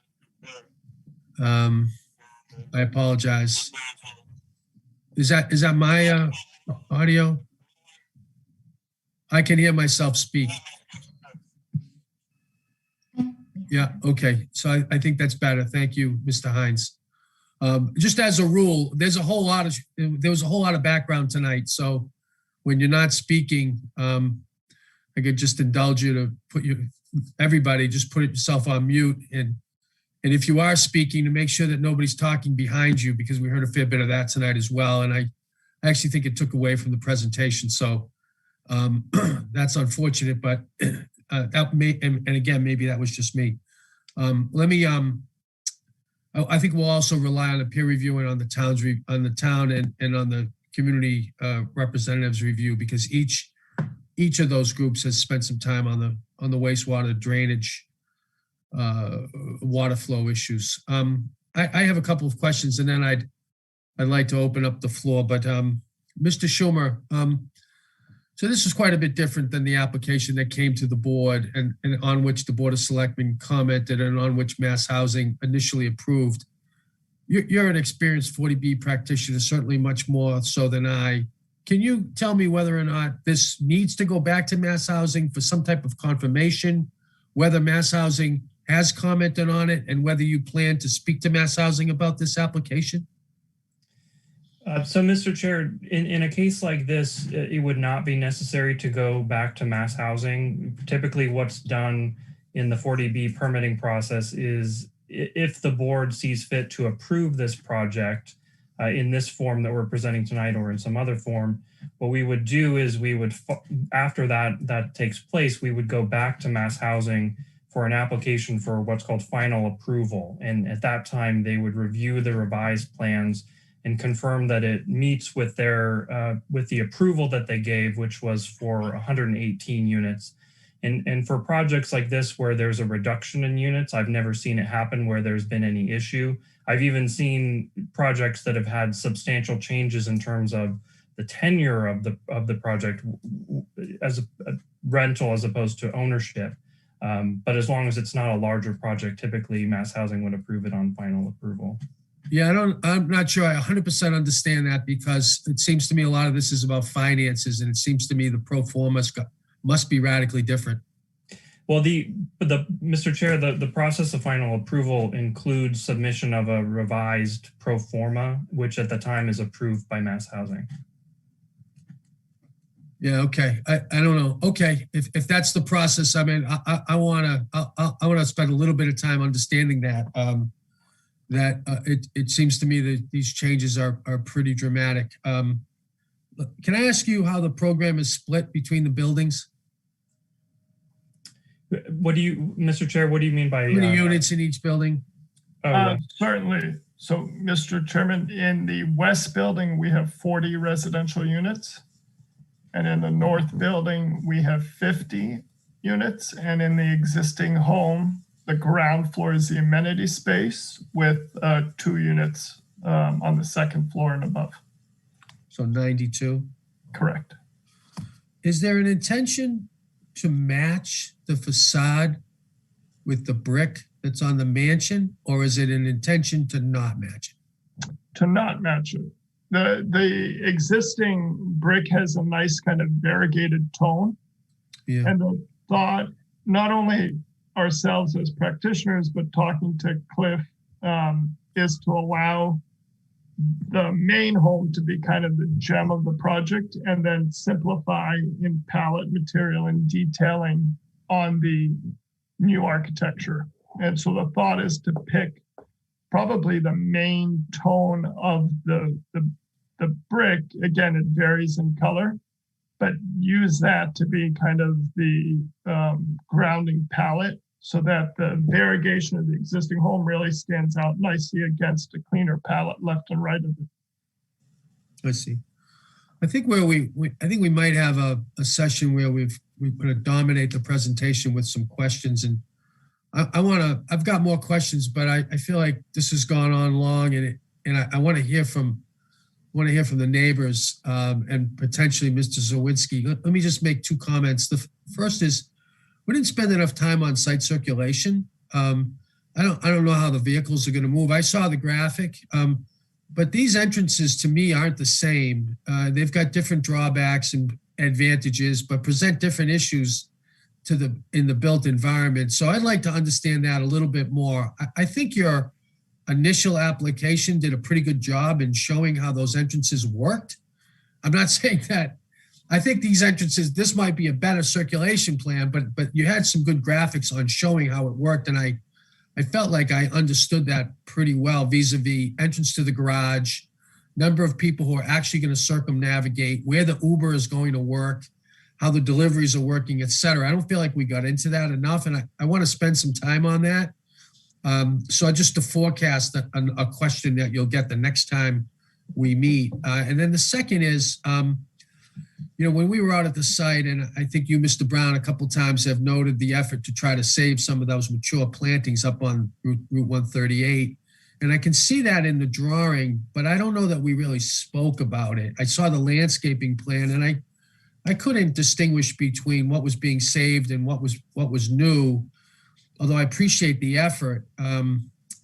I apologize. Is that my audio? I can hear myself speak. Yeah, okay. So I think that's better. Thank you, Mr. Hines. Just as a rule, there was a whole lot of background tonight. So when you're not speaking, I could just indulge you to everybody just put yourself on mute. And if you are speaking, to make sure that nobody's talking behind you, because we heard a fair bit of that tonight as well. And I actually think it took away from the presentation. So that's unfortunate, but that may, and again, maybe that was just me. I think we'll also rely on the peer review and on the town and on the community representatives review, because each of those groups has spent some time on the wastewater drainage, water flow issues. I have a couple of questions, and then I'd like to open up the floor. But Mr. Schumer, so this is quite a bit different than the application that came to the board and on which the Board of Selectmen commented and on which Mass Housing initially approved. you're an experienced 40B practitioner, certainly much more so than I. Can you tell me whether or not this needs to go back to Mass Housing for some type of confirmation, whether Mass Housing has commented on it, and whether you plan to speak to Mass Housing about this application? So, Mr. Chair, in a case like this, it would not be necessary to go back to Mass Housing. Typically, what's done in the 40B permitting process is if the board sees fit to approve this project in this form that we're presenting tonight or in some other form, what we would do is we would, after that takes place, we would go back to Mass Housing for an application for what's called final approval. And at that time, they would review the revised plans and confirm that it meets with their with the approval that they gave, which was for 118 units. And for projects like this where there's a reduction in units, I've never seen it happen where there's been any issue. I've even seen projects that have had substantial changes in terms of the tenure of the project as a rental as opposed to ownership. But as long as it's not a larger project, typically Mass Housing would approve it on final approval. Yeah, I'm not sure I 100% understand that, because it seems to me a lot of this is about finances, and it seems to me the pro forma must be radically different. Well, Mr. Chair, the process of final approval includes submission of a revised pro forma, which at the time is approved by Mass Housing. Yeah, okay. I don't know. Okay, if that's the process, I mean, I want to spend a little bit of time understanding that. It seems to me that these changes are pretty dramatic. Can I ask you how the program is split between the buildings? What do you, Mr. Chair, what do you mean by? How many units in each building? Certainly. So, Mr. Chairman, in the west building, we have 40 residential units. And in the north building, we have 50 units. And in the existing home, the ground floor is the amenity space with 2 units on the second floor and above. So 92? Correct. Is there an intention to match the facade with the brick that's on the mansion, or is it an intention to not match it? To not match it. The existing brick has a nice kind of variegated tone. Yeah. And the thought, not only ourselves as practitioners, but talking to Cliff, is to allow the main home to be kind of the gem of the project, and then simplify in palette material and detailing on the new architecture. And so the thought is to pick probably the main tone of the brick. Again, it varies in color, but use that to be kind of the grounding palette, so that the variegation of the existing home really stands out nicely against a cleaner palette left and right of it. Let's see. I think we might have a session where we're going to dominate the presentation with some questions, and I've got more questions, but I feel like this has gone on long, and I want to hear from the neighbors and potentially Mr. Zawinski. Let me just make 2 comments. The first is, we didn't spend enough time on site circulation. I don't know how the vehicles are going to move. I saw the graphic, but these entrances to me aren't the same. They've got different drawbacks and advantages, but present different issues in the built environment. So I'd like to understand that a little bit more. I think your initial application did a pretty good job in showing how those entrances worked. I'm not saying that. I think these entrances, this might be a better circulation plan, but you had some good graphics on showing how it worked, and I felt like I understood that pretty well vis-a-vis entrance to the garage, number of people who are actually going to circumnavigate, where the Uber is going to work, how the deliveries are working, et cetera. I don't feel like we got into that enough, and I want to spend some time on that. So just to forecast a question that you'll get the next time we meet. And then the second is, when we were out at the site, and I think you, Mr. Brown, a couple of times have noted the effort to try to save some of those mature plantings up on Route 138. And I can see that in the drawing, but I don't know that we really spoke about it. I saw the landscaping plan, and I couldn't distinguish between what was being saved and what was new, although I appreciate the effort.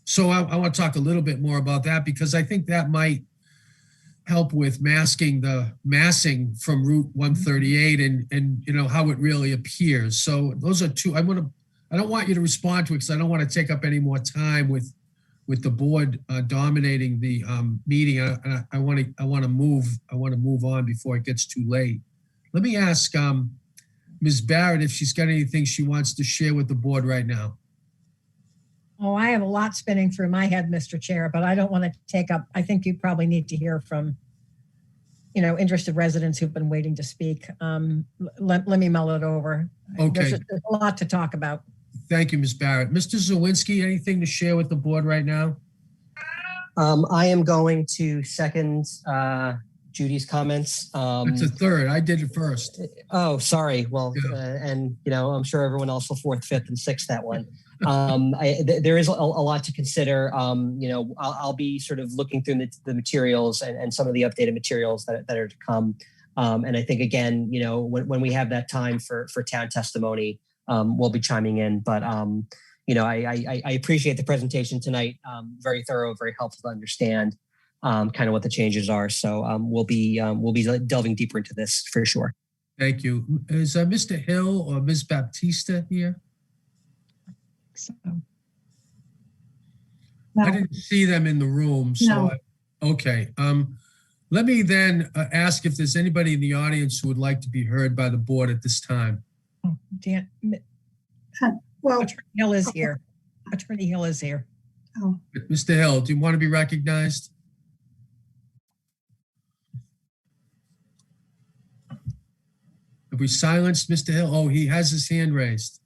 So I want to talk a little bit more about that because I think that might help with masking the massing from Route 138 and you know how it really appears. So those are two. I don't want you to respond to it because I don't want to take up any more time with the board dominating the meeting. I want to move on before it gets too late. Let me ask Ms. Barrett if she's got anything she wants to share with the board right now. Oh, I have a lot spinning through my head, Mr. Chair, but I don't want to take up, I think you probably need to hear from, you know, interested residents who've been waiting to speak. Let me mull it over. Okay. There's a lot to talk about. Thank you, Ms. Barrett. Mr. Zawinski, anything to share with the board right now? I am going to second Judy's comments. It's a third. I did it first. Oh, sorry. Well, Yeah. and you know, I'm sure everyone else will fourth, fifth, and sixth that one. There is a lot to consider. You know, I'll be sort of looking through the materials and some of the updated materials that are to come. And I think again, you know, when we have that time for town testimony, we'll be chiming in. But you know, I appreciate the presentation tonight. Very thorough, very helpful to understand kind of what the changes are. So we'll be delving deeper into this for sure. Thank you. Is Mr. Hill or Ms. Baptista here? So, No. I didn't see them in the room. So No. Okay. Let me then ask if there's anybody in the audience who would like to be heard by the board at this time. oh, Dan, Well, Attorney Hill is here. Attorney Hill is here. oh, Mr. Hill, do you want to be recognized? Have we silenced Mr. Hill? Oh, he has his hand raised.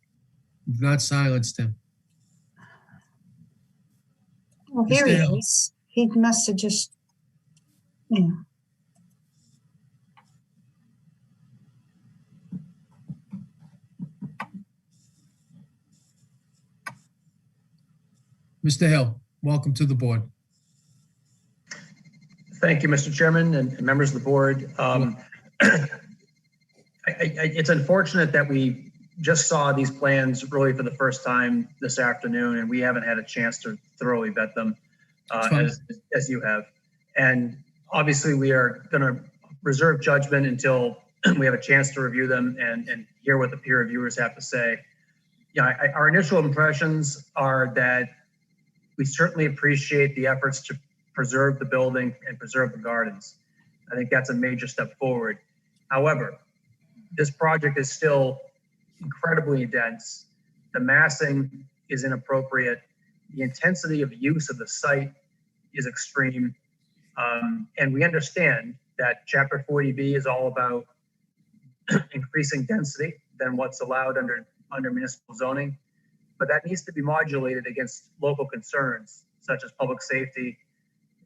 We've not silenced him. well, here he Mr. Hill. is. He must have just, you know. Mr. Hill, welcome to the board. Thank you, Mr. Chairman and members of the board. It's unfortunate that we just saw these plans really for the first time this afternoon, and we haven't had a chance to thoroughly vet them as you have. And obviously, we are going to reserve judgment until we have a chance to review them and hear what the peer reviewers have to say. Yeah, our initial impressions are that we certainly appreciate the efforts to preserve the building and preserve the gardens. I think that's a major step forward. However, this project is still incredibly dense. The massing is inappropriate. The intensity of use of the site is extreme. And we understand that Chapter 40B is all about increasing density than what's allowed under municipal zoning. But that needs to be modulated against local concerns, such as public safety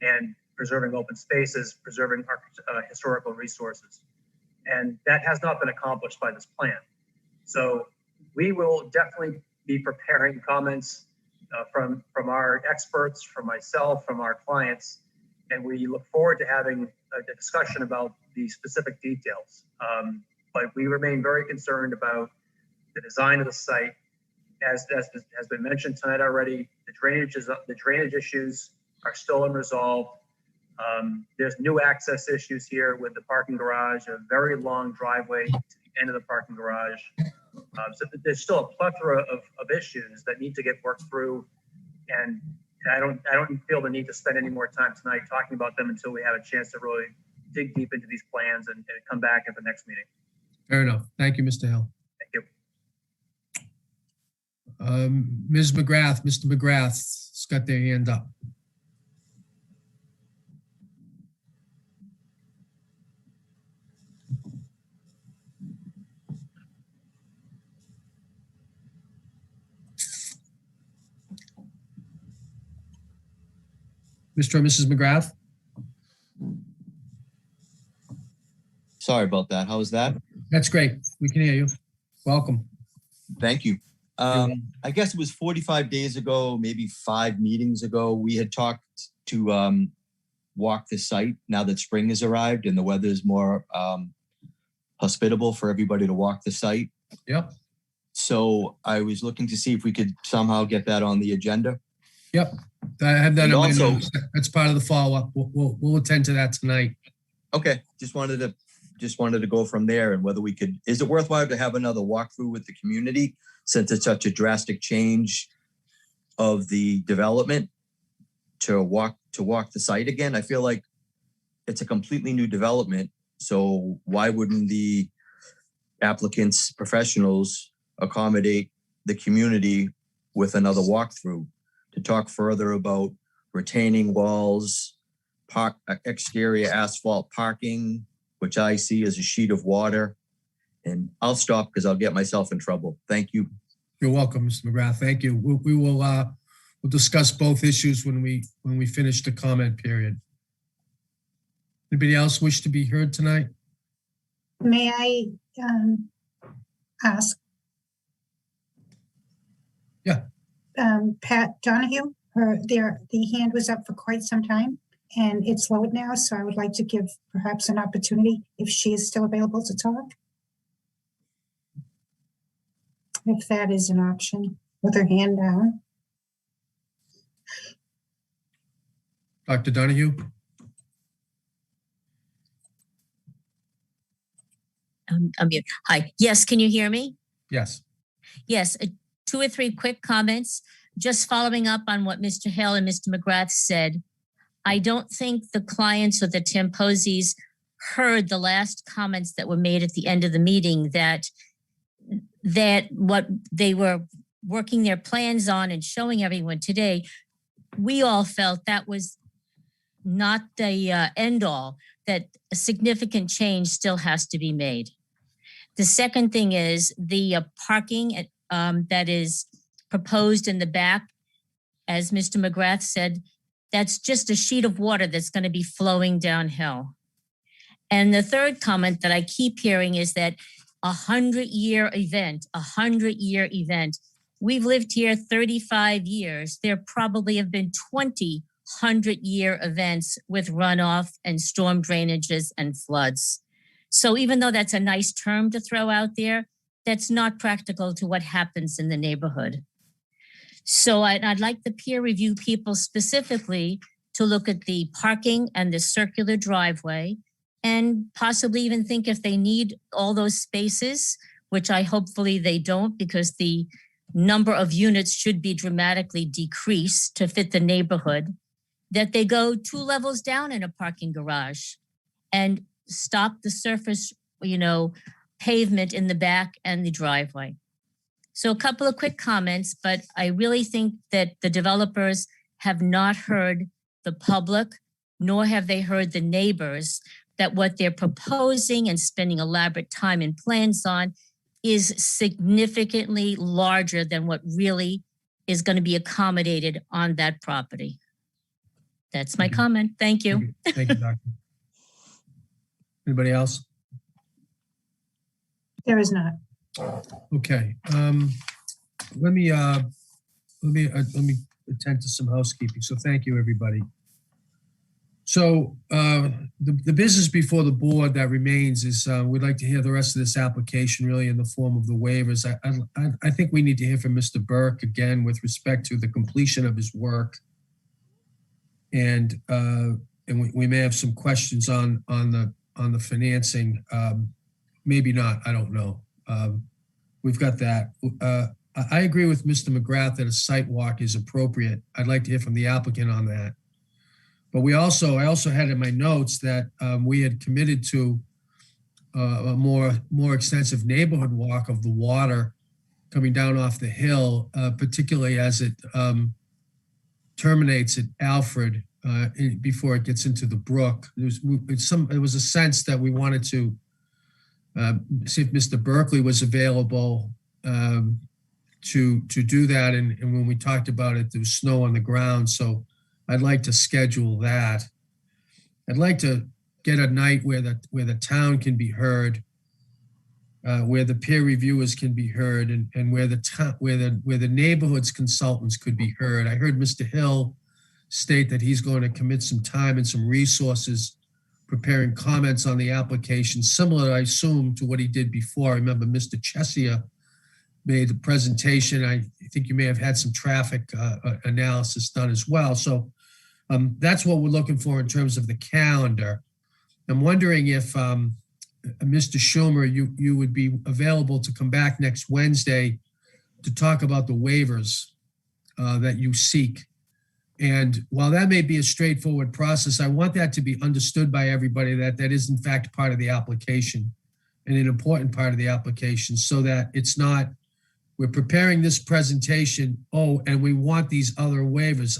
and preserving open spaces, preserving our historical resources. And that has not been accomplished by this plan. So we will definitely be preparing comments from our experts, from myself, from our clients, and we look forward to having a discussion about the specific details. But we remain very concerned about the design of the site. As has been mentioned tonight already, the drainage issues are still unresolved. There's new access issues here with the parking garage, a very long driveway to the end of the parking garage. So there's still a plethora of issues that need to get worked through. And I don't feel the need to spend any more time tonight talking about them until we have a chance to really dig deep into these plans and come back at the next meeting. Fair enough. Thank you, Mr. Hill. Thank you. Ms. McGrath, Mr. McGrath's got their hand up. Mr. or Mrs. McGrath? Sorry about that. How was that? That's great. We can hear you. Welcome. Thank you. I guess it was 45 days ago, maybe 5 meetings ago, we had talked to walk the site now that spring has arrived and the weather is more hospitable for everybody to walk the site. Yep. So I was looking to see if we could somehow get that on the agenda. Yep. I have that And in my also- notes. That's part of the follow-up. We'll attend to that tonight. Okay, just wanted to go from there and whether we could, is it worthwhile to have another walkthrough with the community since it's such a drastic change of the development to walk the site again? I feel like it's a completely new development. So why wouldn't the applicants, professionals accommodate the community with another walkthrough to talk further about retaining walls, exterior asphalt parking, which I see as a sheet of water. And I'll stop because I'll get myself in trouble. Thank you. You're welcome, Mr. McGrath. Thank you. We will we'll discuss both issues when we finish the comment period. Anybody else wish to be heard tonight? May I ask? Yeah. Pat Donahue, the hand was up for quite some time and it's lowered now. So I would like to give perhaps an opportunity if she is still available to talk. If that is an option with her hand down. Dr. Donahue? I'm mute. Hi. Yes, can you hear me? Yes. Yes, 2 or 3 quick comments. Just following up on what Mr. Hill and Mr. McGrath said. I don't think the clients or the Tamposies heard the last comments that were made at the end of the meeting that what they were working their plans on and showing everyone today, we all felt that was not the end all, that a significant change still has to be made. The second thing is the parking that is proposed in the back, as Mr. McGrath said, that's just a sheet of water that's going to be flowing downhill. And the third comment that I keep hearing is that 100-year event. We've lived here 35 years. There probably have been 20 100-year events with runoff and storm drainages and floods. So even though that's a nice term to throw out there, that's not practical to what happens in the neighborhood. So I'd like the peer review people specifically to look at the parking and the circular driveway and possibly even think if they need all those spaces, which I hopefully they don't because the number of units should be dramatically decreased to fit the neighborhood, that they go 2 levels down in a parking garage and stop the surface, pavement in the back and the driveway. So a couple of quick comments, but I really think that the developers have not heard the public, nor have they heard the neighbors, that what they're proposing and spending elaborate time and plans on is significantly larger than what really is going to be accommodated on that property. That's my comment. Thank you. Thank you, Doctor. Anybody else? There is not. Okay. Let me attend to some housekeeping. So thank you, everybody. So the business before the board that remains is we'd like to hear the rest of this application really in the form of the waivers. I think we need to hear from Mr. Burke again with respect to the completion of his work. And we may have some questions on the financing. Maybe not, I don't know. We've got that. I agree with Mr. McGrath that a site walk is appropriate. I'd like to hear from the applicant on that. But I also had in my notes that we had committed to a more extensive neighborhood walk of the water coming down off the hill, particularly as it terminates at Alfred before it gets into the brook. There was a sense that we wanted to see if Mr. Berkeley was available to do that. And when we talked about it, there was snow on the ground. So I'd like to schedule that. I'd like to get a night where the town can be heard, where the peer reviewers can be heard, and where the neighborhood's consultants could be heard. I heard Mr. Hill state that he's going to commit some time and some resources preparing comments on the application, similar, I assume, to what he did before. I remember Mr. Chesia made the presentation. I think you may have had some traffic analysis done as well. So that's what we're looking for in terms of the calendar. I'm wondering if Mr. Schumer, you would be available to come back next Wednesday to talk about the waivers that you seek. And while that may be a straightforward process, I want that to be understood by everybody that that is in fact part of the application and an important part of the application, so that it's not, we're preparing this presentation, oh, and we want these other waivers.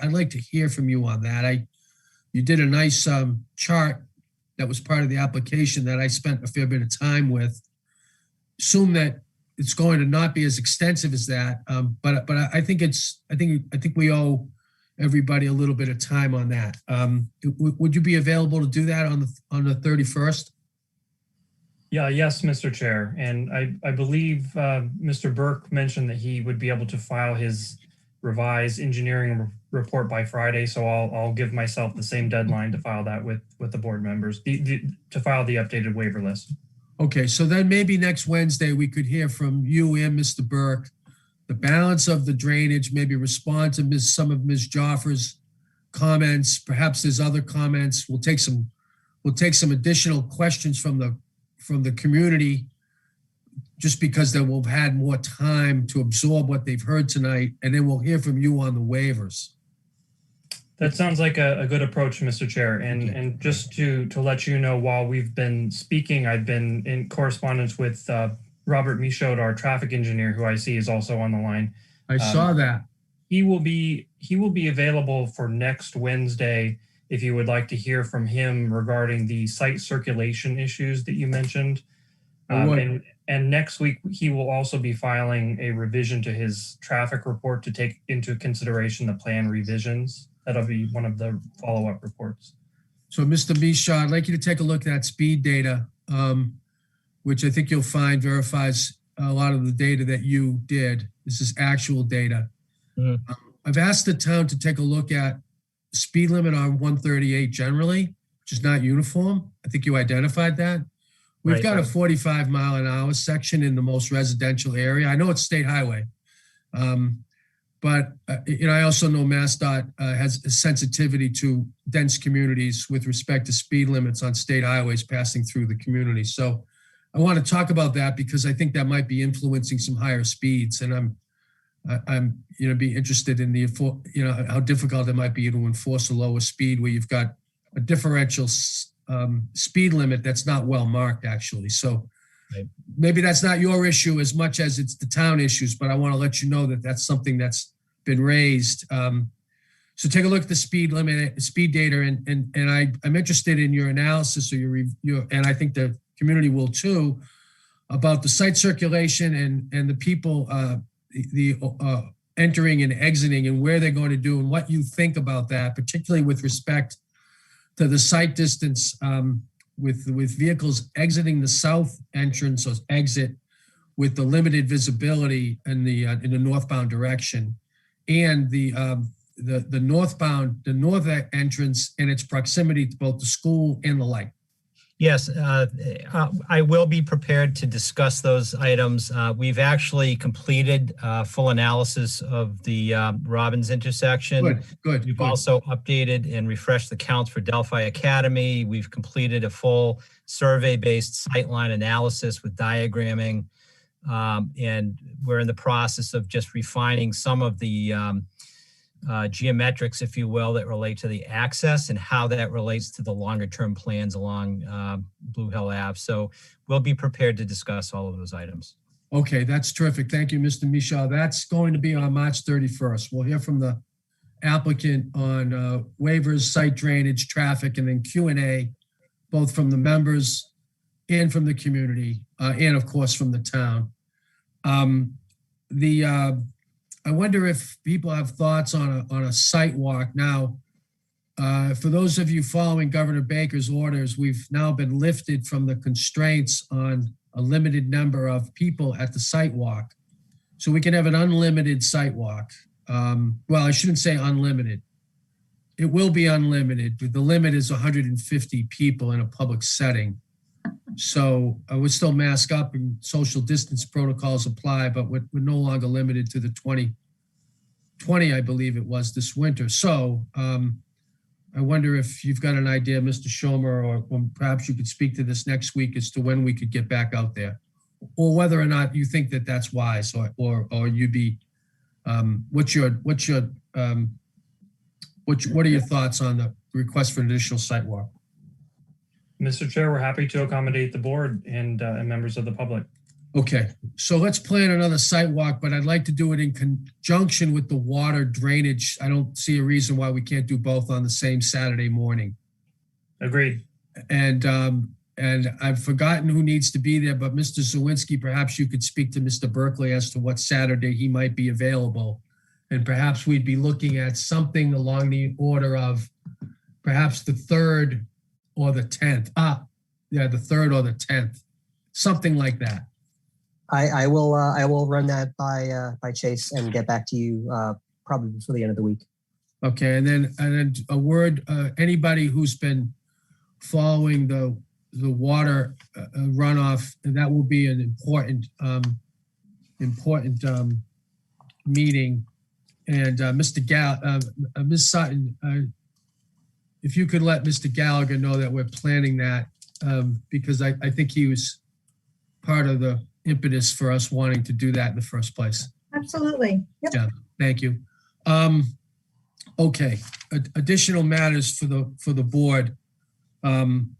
I'd like to hear from you on that. You did a nice chart that was part of the application that I spent a fair bit of time with. Assume that it's going to not be as extensive as that, but I think we owe everybody a little bit of time on that. Would you be available to do that on the 31st? Yeah, yes, Mr. Chair. And I believe Mr. Burke mentioned that he would be able to file his revised engineering report by Friday. So I'll give myself the same deadline to file that with the board members, to file the updated waiver list. Okay, so then maybe next Wednesday we could hear from you and Mr. Burke, the balance of the drainage, maybe respond to some of Ms. Joffer's comments. Perhaps there's other comments. We'll take some additional questions from the community, just because they will have had more time to absorb what they've heard tonight, and then we'll hear from you on the waivers. That sounds like a good approach, Mr. Chair. And just to let you know, while we've been speaking, I've been in correspondence with Robert Michaud, our traffic engineer, who I see is also on the line. I saw that. He will be available for next Wednesday if you would like to hear from him regarding the site circulation issues that you mentioned. And next week, he will also be filing a revision to his traffic report to take into consideration the plan revisions. That'll be one of the follow-up reports. So Mr. Michaud, I'd like you to take a look at that speed data, which I think you'll find verifies a lot of the data that you did. This is actual data. I've asked the town to take a look at speed limit on 138 generally, which is not uniform. I think you identified that. We've got a 45 mile an hour section in the most residential area. I know it's state highway. But I also know MassDOT has a sensitivity to dense communities with respect to speed limits on state highways passing through the community. So I want to talk about that because I think that might be influencing some higher speeds. And I'm be interested in the, how difficult it might be to enforce a lower speed where you've got a differential speed limit that's not well marked, actually. So maybe that's not your issue as much as it's the town issues, but I want to let you know that that's something that's been raised. So take a look at the speed limit, speed data, and I'm interested in your analysis or your and I think the community will too, about the site circulation and the people entering and exiting and where they're going to do and what you think about that, particularly with respect to the site distance with vehicles exiting the south entrance or exit with the limited visibility in the northbound direction, and the north entrance and its proximity to both the school and the light. Yes, I will be prepared to discuss those items. We've actually completed full analysis of the Robbins intersection. Good. We've also updated and refreshed the counts for Delphi Academy. We've completed a full survey-based sightline analysis with diagramming, and we're in the process of just refining some of the geometrics, if you will, that relate to the access and how that relates to the longer term plans along Blue Hill Ave. So we'll be prepared to discuss all of those items. Okay, that's terrific. Thank you, Mr. Michaud. That's going to be on March 31st. We'll hear from the applicant on waivers, site drainage, traffic, and then Q&A, both from the members and from the community, and of course from the town. I wonder if people have thoughts on a site walk. Now, for those of you following Governor Baker's orders, we've now been lifted from the constraints on a limited number of people at the site walk. So we can have an unlimited site walk. Well, I shouldn't say unlimited. It will be unlimited, but the limit is 150 people in a public setting. So I would still mask up and social distance protocols apply, but we're no longer limited to the 2020, I believe it was this winter. So I wonder if you've got an idea, Mr. Schomer, or perhaps you could speak to this next week as to when we could get back out there, or whether or not you think that that's wise, or you'd be, what are your thoughts on the request for an additional site walk? Mr. Chair, we're happy to accommodate the board and members of the public. Okay, so let's plan another site walk, but I'd like to do it in conjunction with the water drainage. I don't see a reason why we can't do both on the same Saturday morning. Agreed. And I've forgotten who needs to be there, but Mr. Zawinski, perhaps you could speak to Mr. Berkeley as to what Saturday he might be available. And perhaps we'd be looking at something along the order of perhaps the 3rd or the 10th. Yeah, the 3rd or the 10th, something like that. I will run that by Chase and get back to you probably before the end of the week. Okay, and then a word, anybody who's been following the water runoff, that will be an important meeting. And Ms. Sutton, if you could let Mr. Gallagher know that we're planning that, because I think he was part of the impetus for us wanting to do that in the first place. Absolutely. Yep. Yeah, thank you. Okay, additional matters for the board. I'm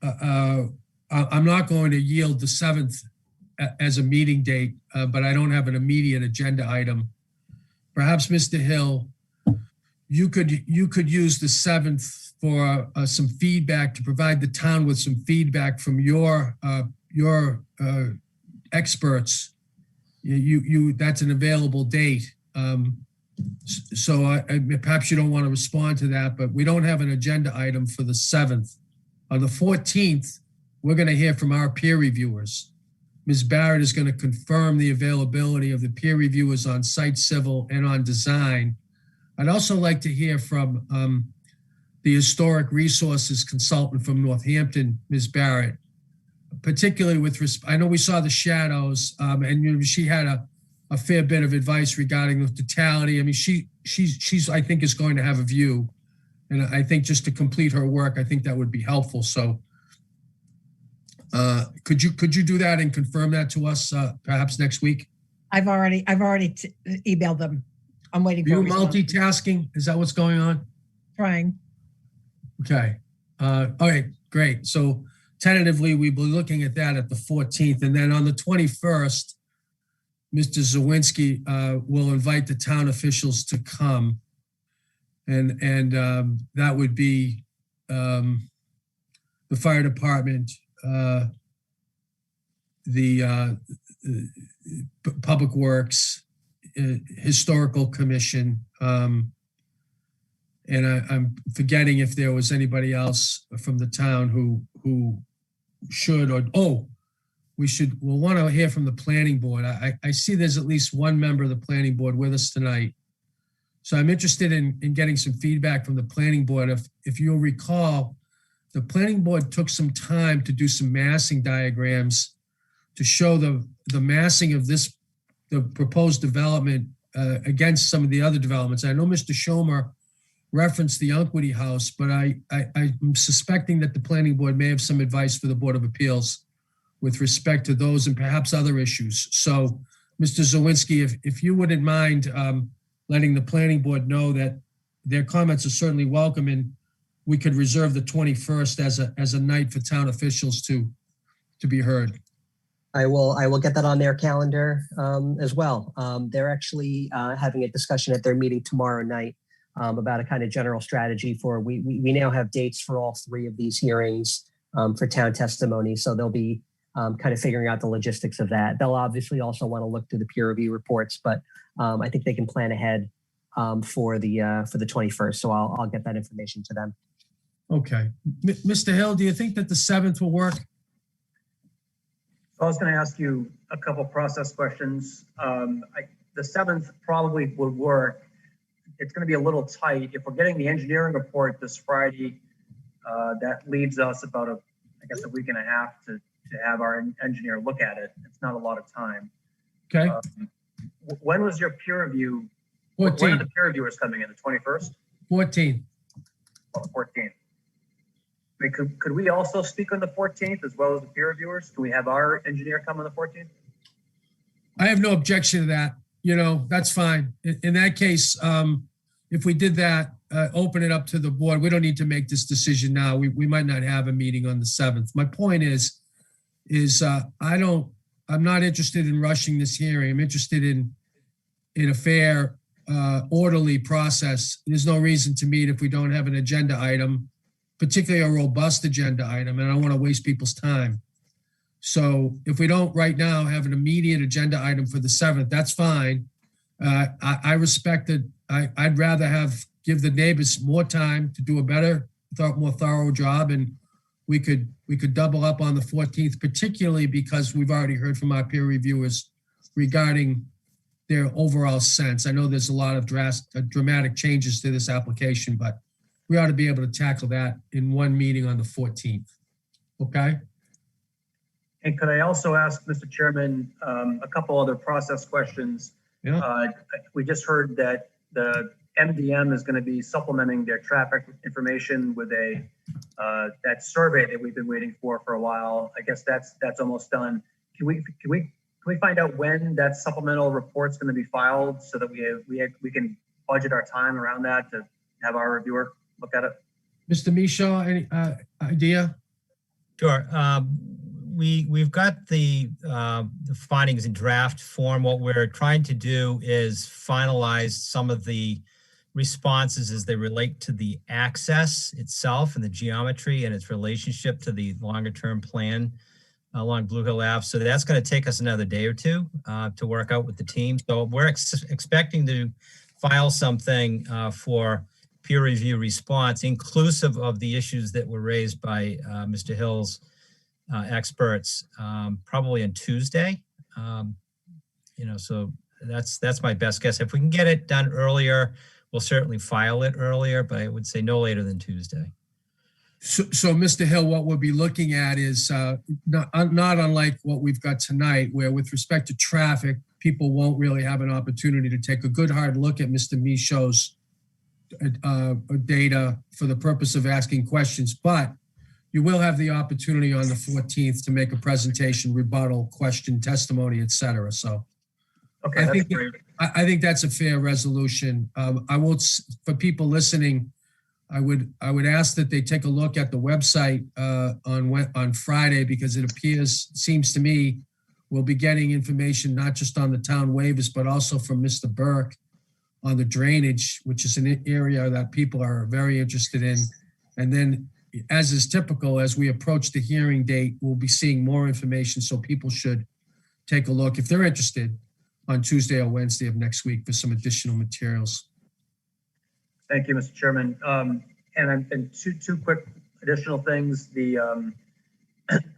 not going to yield the 7th as a meeting date, but I don't have an immediate agenda item. Perhaps Mr. Hill, you could use the 7th for some feedback, to provide the town with some feedback from your experts. That's an available date. So perhaps you don't want to respond to that, but we don't have an agenda item for the 7th. On the 14th, we're going to hear from our peer reviewers. Ms. Barrett is going to confirm the availability of the peer reviewers on site civil and on design. I'd also like to hear from the historic resources consultant from Northampton, Ms. Barrett, particularly with I know we saw the shadows, and she had a fair bit of advice regarding the totality. I mean, she's I think is going to have a view, and I think just to complete her work, I think that would be helpful. So could you do that and confirm that to us perhaps next week? I've already emailed them. I'm waiting for you multitasking. Is that what's going on? Trying. Okay. All right, great. So tentatively, we'll be looking at that at the 14th. And then on the 21st, Mr. Zawinski will invite the town officials to come. And that would be the fire department, the Public Works, Historical Commission, and I'm forgetting if there was anybody else from the town who should, or we'll want to hear from the planning board. I see there's at least one member of the planning board with us tonight. So I'm interested in getting some feedback from the planning board. If you'll recall, the planning board took some time to do some massing diagrams to show the massing of the proposed development against some of the other developments. I know Mr. Schomer referenced the Unquity House, but I'm suspecting that the planning board may have some advice for the Board of Appeals with respect to those and perhaps other issues. So, Mr. Zawinski, if you wouldn't mind letting the planning board know that their comments are certainly welcome, and we could reserve the 21st as a night for town officials to be heard. I will get that on their calendar as well. They're actually having a discussion at their meeting tomorrow night about a kind of general strategy for, we now have dates for all 3 of these hearings for town testimony. So they'll be kind of figuring out the logistics of that. They'll obviously also want to look through the peer review reports, but I think they can plan ahead for the 21st. So I'll get that information to them. Okay. Mr. Hill, do you think that the 7th will work? I was going to ask you a couple process questions. The 7th probably would work. It's going to be a little tight. If we're getting the engineering report this Friday, that leaves us about I guess, a week and a half to have our engineer look at it. It's not a lot of time. Okay. When was your peer review? When are 14. the peer reviewers coming in? The 21st? 14. Oh, the 14th. I mean, could we also speak on the 14th as well as the peer reviewers? Can we have our engineer come on the 14th? I have no objection to that. You know, that's fine. In that case, if we did that, open it up to the board. We don't need to make this decision now. We might not have a meeting on the 7th. My point is I'm not interested in rushing this hearing. I'm interested in a fair, orderly process. There's no reason to meet if we don't have an agenda item, particularly a robust agenda item, and I don't want to waste people's time. So if we don't right now have an immediate agenda item for the 7th, that's fine. I respect it. I'd rather give the neighbors more time to do a better, more thorough job, and we could double up on the 14th, particularly because we've already heard from our peer reviewers regarding their overall sense. I know there's a lot of dramatic changes to this application, but we ought to be able to tackle that in one meeting on the 14th. Okay? And could I also ask, Mr. Chairman, a couple other process questions? Yeah. We just heard that the MDM is going to be supplementing their traffic information with that survey that we've been waiting for a while. I guess that's almost done. Can we find out when that supplemental report's going to be filed so that we can budget our time around that to have our reviewer look at it? Mr. Michaud, any idea? Sure. We've got the findings in draft form. What we're trying to do is finalize some of the responses as they relate to the access itself and the geometry and its relationship to the longer term plan along Blue Hill Ave. So that's going to take us another day or two to work out with the team. So we're expecting to file something for peer review response, inclusive of the issues that were raised by Mr. Hill's experts, probably on Tuesday. So that's my best guess. If we can get it done earlier, we'll certainly file it earlier, but I would say no later than Tuesday. So Mr. Hill, what we'll be looking at is not unlike what we've got tonight, where with respect to traffic, people won't really have an opportunity to take a good hard look at Mr. Michaud's data for the purpose of asking questions, but you will have the opportunity on the 14th to make a presentation, rebuttal, question, testimony, et cetera. So okay, I think that's a fair resolution. I won't, for people listening, I would ask that they take a look at the website on Friday, because it seems to me, we'll be getting information not just on the town waivers, but also from Mr. Burke on the drainage, which is an area that people are very interested in. And then, as is typical, as we approach the hearing date, we'll be seeing more information. So people should take a look if they're interested on Tuesday or Wednesday of next week for some additional materials. Thank you, Mr. Chairman. And two quick additional things.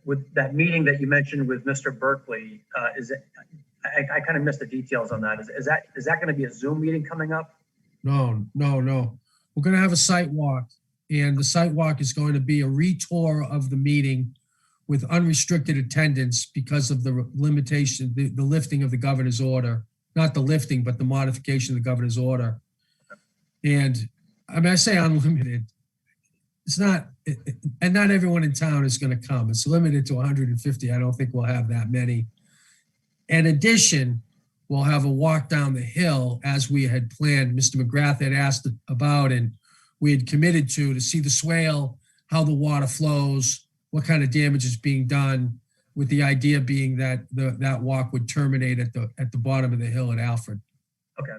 With that meeting that you mentioned with Mr. Berkeley, I kind of missed the details on that. Is that going to be a Zoom meeting coming up? No. We're going to have a site walk, and the site walk is going to be a retour of the meeting with unrestricted attendance because of the limitation, the lifting of the governor's order, not the lifting, but the modification of the governor's order. And I mean, I say unlimited. It's not, and not everyone in town is going to come. It's limited to 150. I don't think we'll have that many. In addition, we'll have a walk down the hill as we had planned. Mr. McGrath had asked about, and we had committed to see the swale, how the water flows, what kind of damage is being done, with the idea being that that walk would terminate at the bottom of the hill at Alfred. Okay.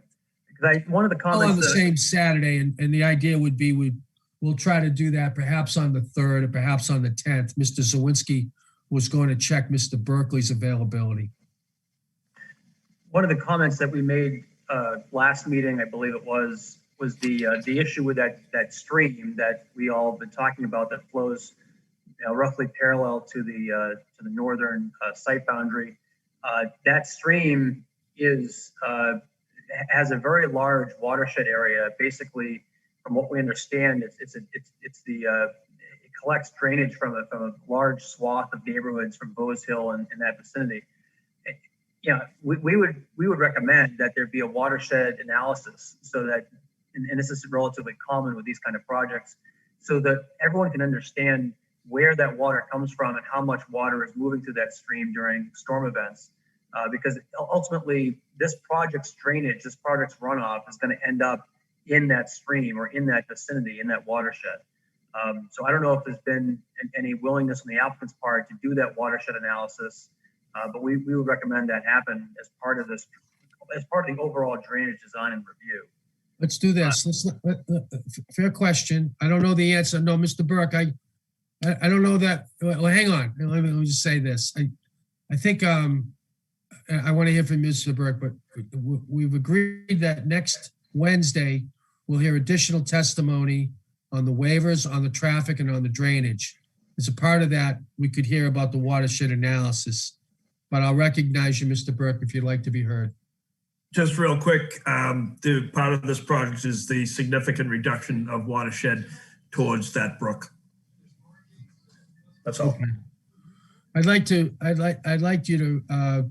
One of the comments on the same Saturday, and the idea would be we'll try to do that perhaps on the 3rd or perhaps on the 10th. Mr. Zawinski was going to check Mr. Berkeley's availability. One of the comments that we made last meeting, I believe it was the issue with that stream that we all have been talking about that flows roughly parallel to the northern site boundary. That stream has a very large watershed area. Basically, from what we understand, it collects drainage from a large swath of neighborhoods from Bose Hill and in that vicinity. We would recommend that there be a watershed analysis so that, and this is relatively common with these kind of projects, so that everyone can understand where that water comes from and how much water is moving through that stream during storm events. Because ultimately, this project's drainage, this project's runoff is going to end up in that stream or in that vicinity, in that watershed. So I don't know if there's been any willingness on the applicant's part to do that watershed analysis, but we would recommend that happen as part of this, as part of the overall drainage design and review. Let's do this. Fair question. I don't know the answer. No, Mr. Burke, I don't know that. Well, hang on. Let me just say this. I think I want to hear from Mr. Burke, but we've agreed that next Wednesday we'll hear additional testimony on the waivers, on the traffic, and on the drainage. As a part of that, we could hear about the watershed analysis. But I'll recognize you, Mr. Burke, if you'd like to be heard. Just real quick, the part of this project is the significant reduction of watershed towards that brook. That's all. Okay. I'd like you to.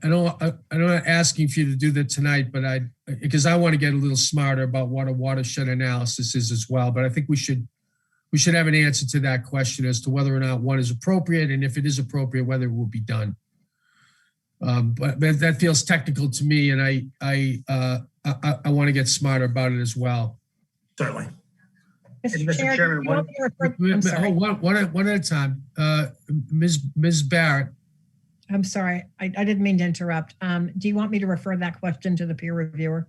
I'm not asking for you to do that tonight, but because I want to get a little smarter about what a watershed analysis is as well. But I think we should have an answer to that question as to whether or not one is appropriate, and if it is appropriate, whether it will be done. But that feels technical to me, and I want to get smarter about it as well. Certainly. Mr. Chairman, one at a time. Ms. Barrett. I'm sorry, I didn't mean to interrupt. Do you want me to refer that question to the peer reviewer?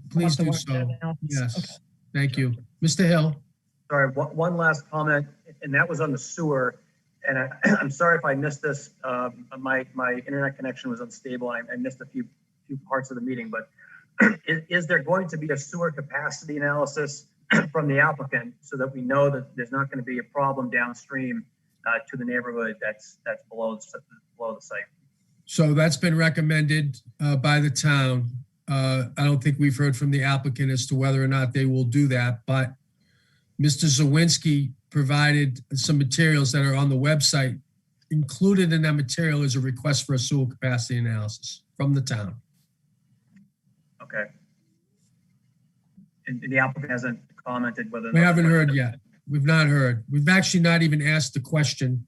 Please do so. Yes. Okay. Thank you. Mr. Hill. Sorry, one last comment, and that was on the sewer. And I'm sorry if I missed this. My internet connection was unstable. I missed a few parts of the meeting, but is there going to be a sewer capacity analysis from the applicant so that we know that there's not going to be a problem downstream to the neighborhood that's below the site? So that's been recommended by the town. I don't think we've heard from the applicant as to whether or not they will do that, but Mr. Zawinski provided some materials that are on the website. Included in that material is a request for a sewer capacity analysis from the town. Okay. And the applicant hasn't commented whether— We haven't heard yet. We've not heard. We've actually not even asked the question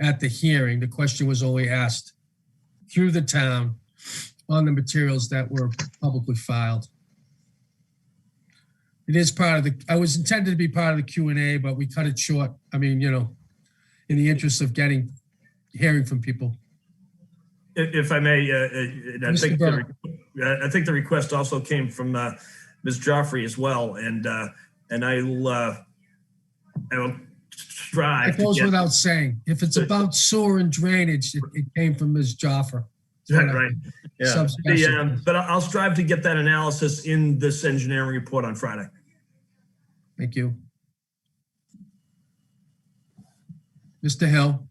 at the hearing. The question was only asked through the town on the materials that were publicly filed. It is part of I was intended to be part of the Q&A, but we cut it short. I mean, in the interest of hearing from people. If I may, I think the request also came from Ms. Joffrey as well, and I will strive. It goes without saying. If it's about sewer and drainage, it came from Ms. Joffrey. Right. Yeah. But I'll strive to get that analysis in this engineering report on Friday. Thank you. Mr. Hill.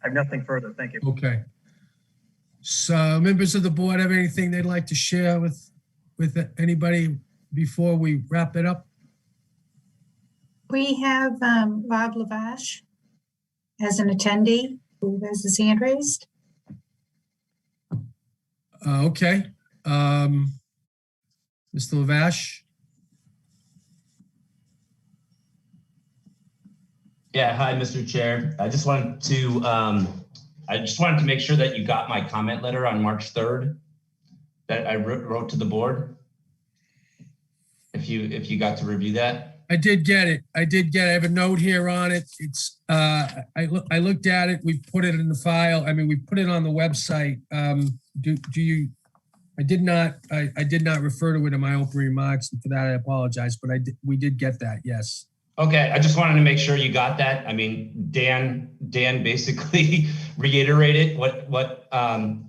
I have nothing further. Thank you. Okay. So members of the board have anything they'd like to share with anybody before we wrap it up? We have Bob Lavash as an attendee who has his hand raised. Okay. Mr. Lavash. Yeah, hi, Mr. Chair. I just wanted to make sure that you got my comment letter on March 3rd that I wrote to the board. If you got to review that. I did get it. I have a note here on it. It's I looked at it. We put it in the file. I mean, we put it on the website. Do you? I did not refer to it in my opening remarks, and for that I apologize. But we did get that. Yes. Okay. I just wanted to make sure you got that. I mean, Dan basically reiterated what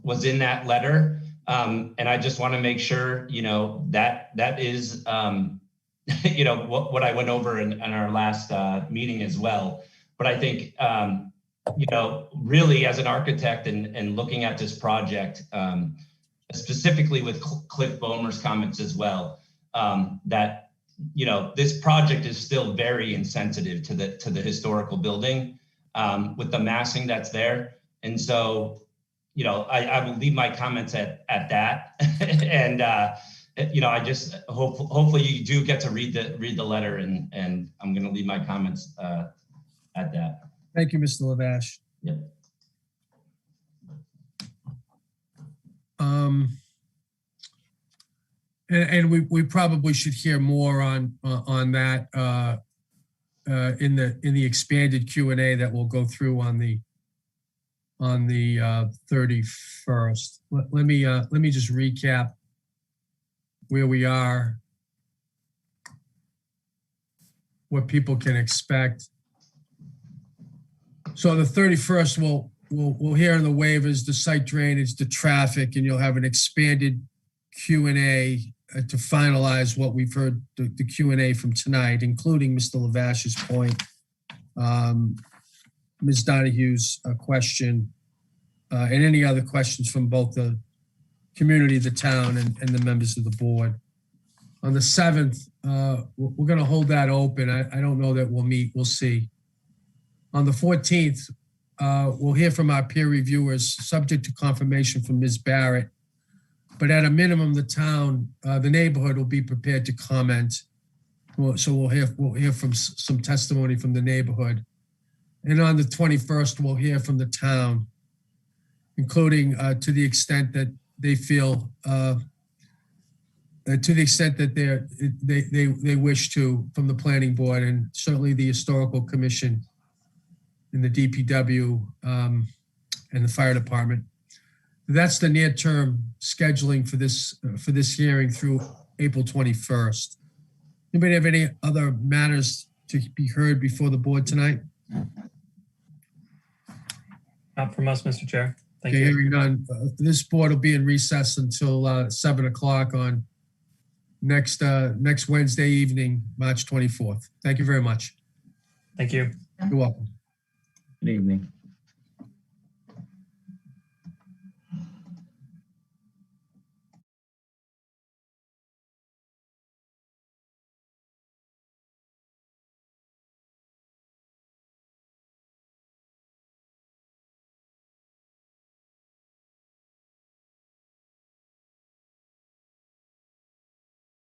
was in that letter, and I just want to make sure that is. What I went over in our last meeting as well. But I think, really as an architect and looking at this project, specifically with Cliff Boehmer's comments as well, that, you know, this project is still very insensitive to the historical building with the massing that's there. And so, you know, I will leave my comments at that. And, you know, I just hopefully you do get to read the letter, and I'm going to leave my comments at that. Thank you, Mr. Lavash. Yep. And we probably should hear more on that in the expanded Q&A that we'll go through on the 31st. Let me just recap where we are, what people can expect. So on the 31st, we'll hear in the waivers, the site drainage, the traffic, and you'll have an expanded Q&A to finalize what we've heard, the Q&A from tonight, including Mr. Lavash's point, Ms. Donahue's question, and any other questions from both the community, the town, and the members of the board. On the 7th, we're going to hold that open. I don't know that we'll meet. We'll see. On the 14th, we'll hear from our peer reviewers, subject to confirmation from Ms. Barrett. But at a minimum, the town, the neighborhood will be prepared to comment. So we'll hear from some testimony from the neighborhood. And on the 21st, we'll hear from the town, including to the extent that they feel, to the extent that they wish to, from the planning board, and certainly the historical commission and the DPW and the fire department. That's the near-term scheduling for this hearing through April 21st. Anybody have any other matters to be heard before the board tonight? Not from us, Mr. Chair. Thank Okay, you. hearing none. This board will be in recess until 7 o'clock on next Wednesday evening, March 24th. Thank you very much. Thank you. You're welcome. Good evening.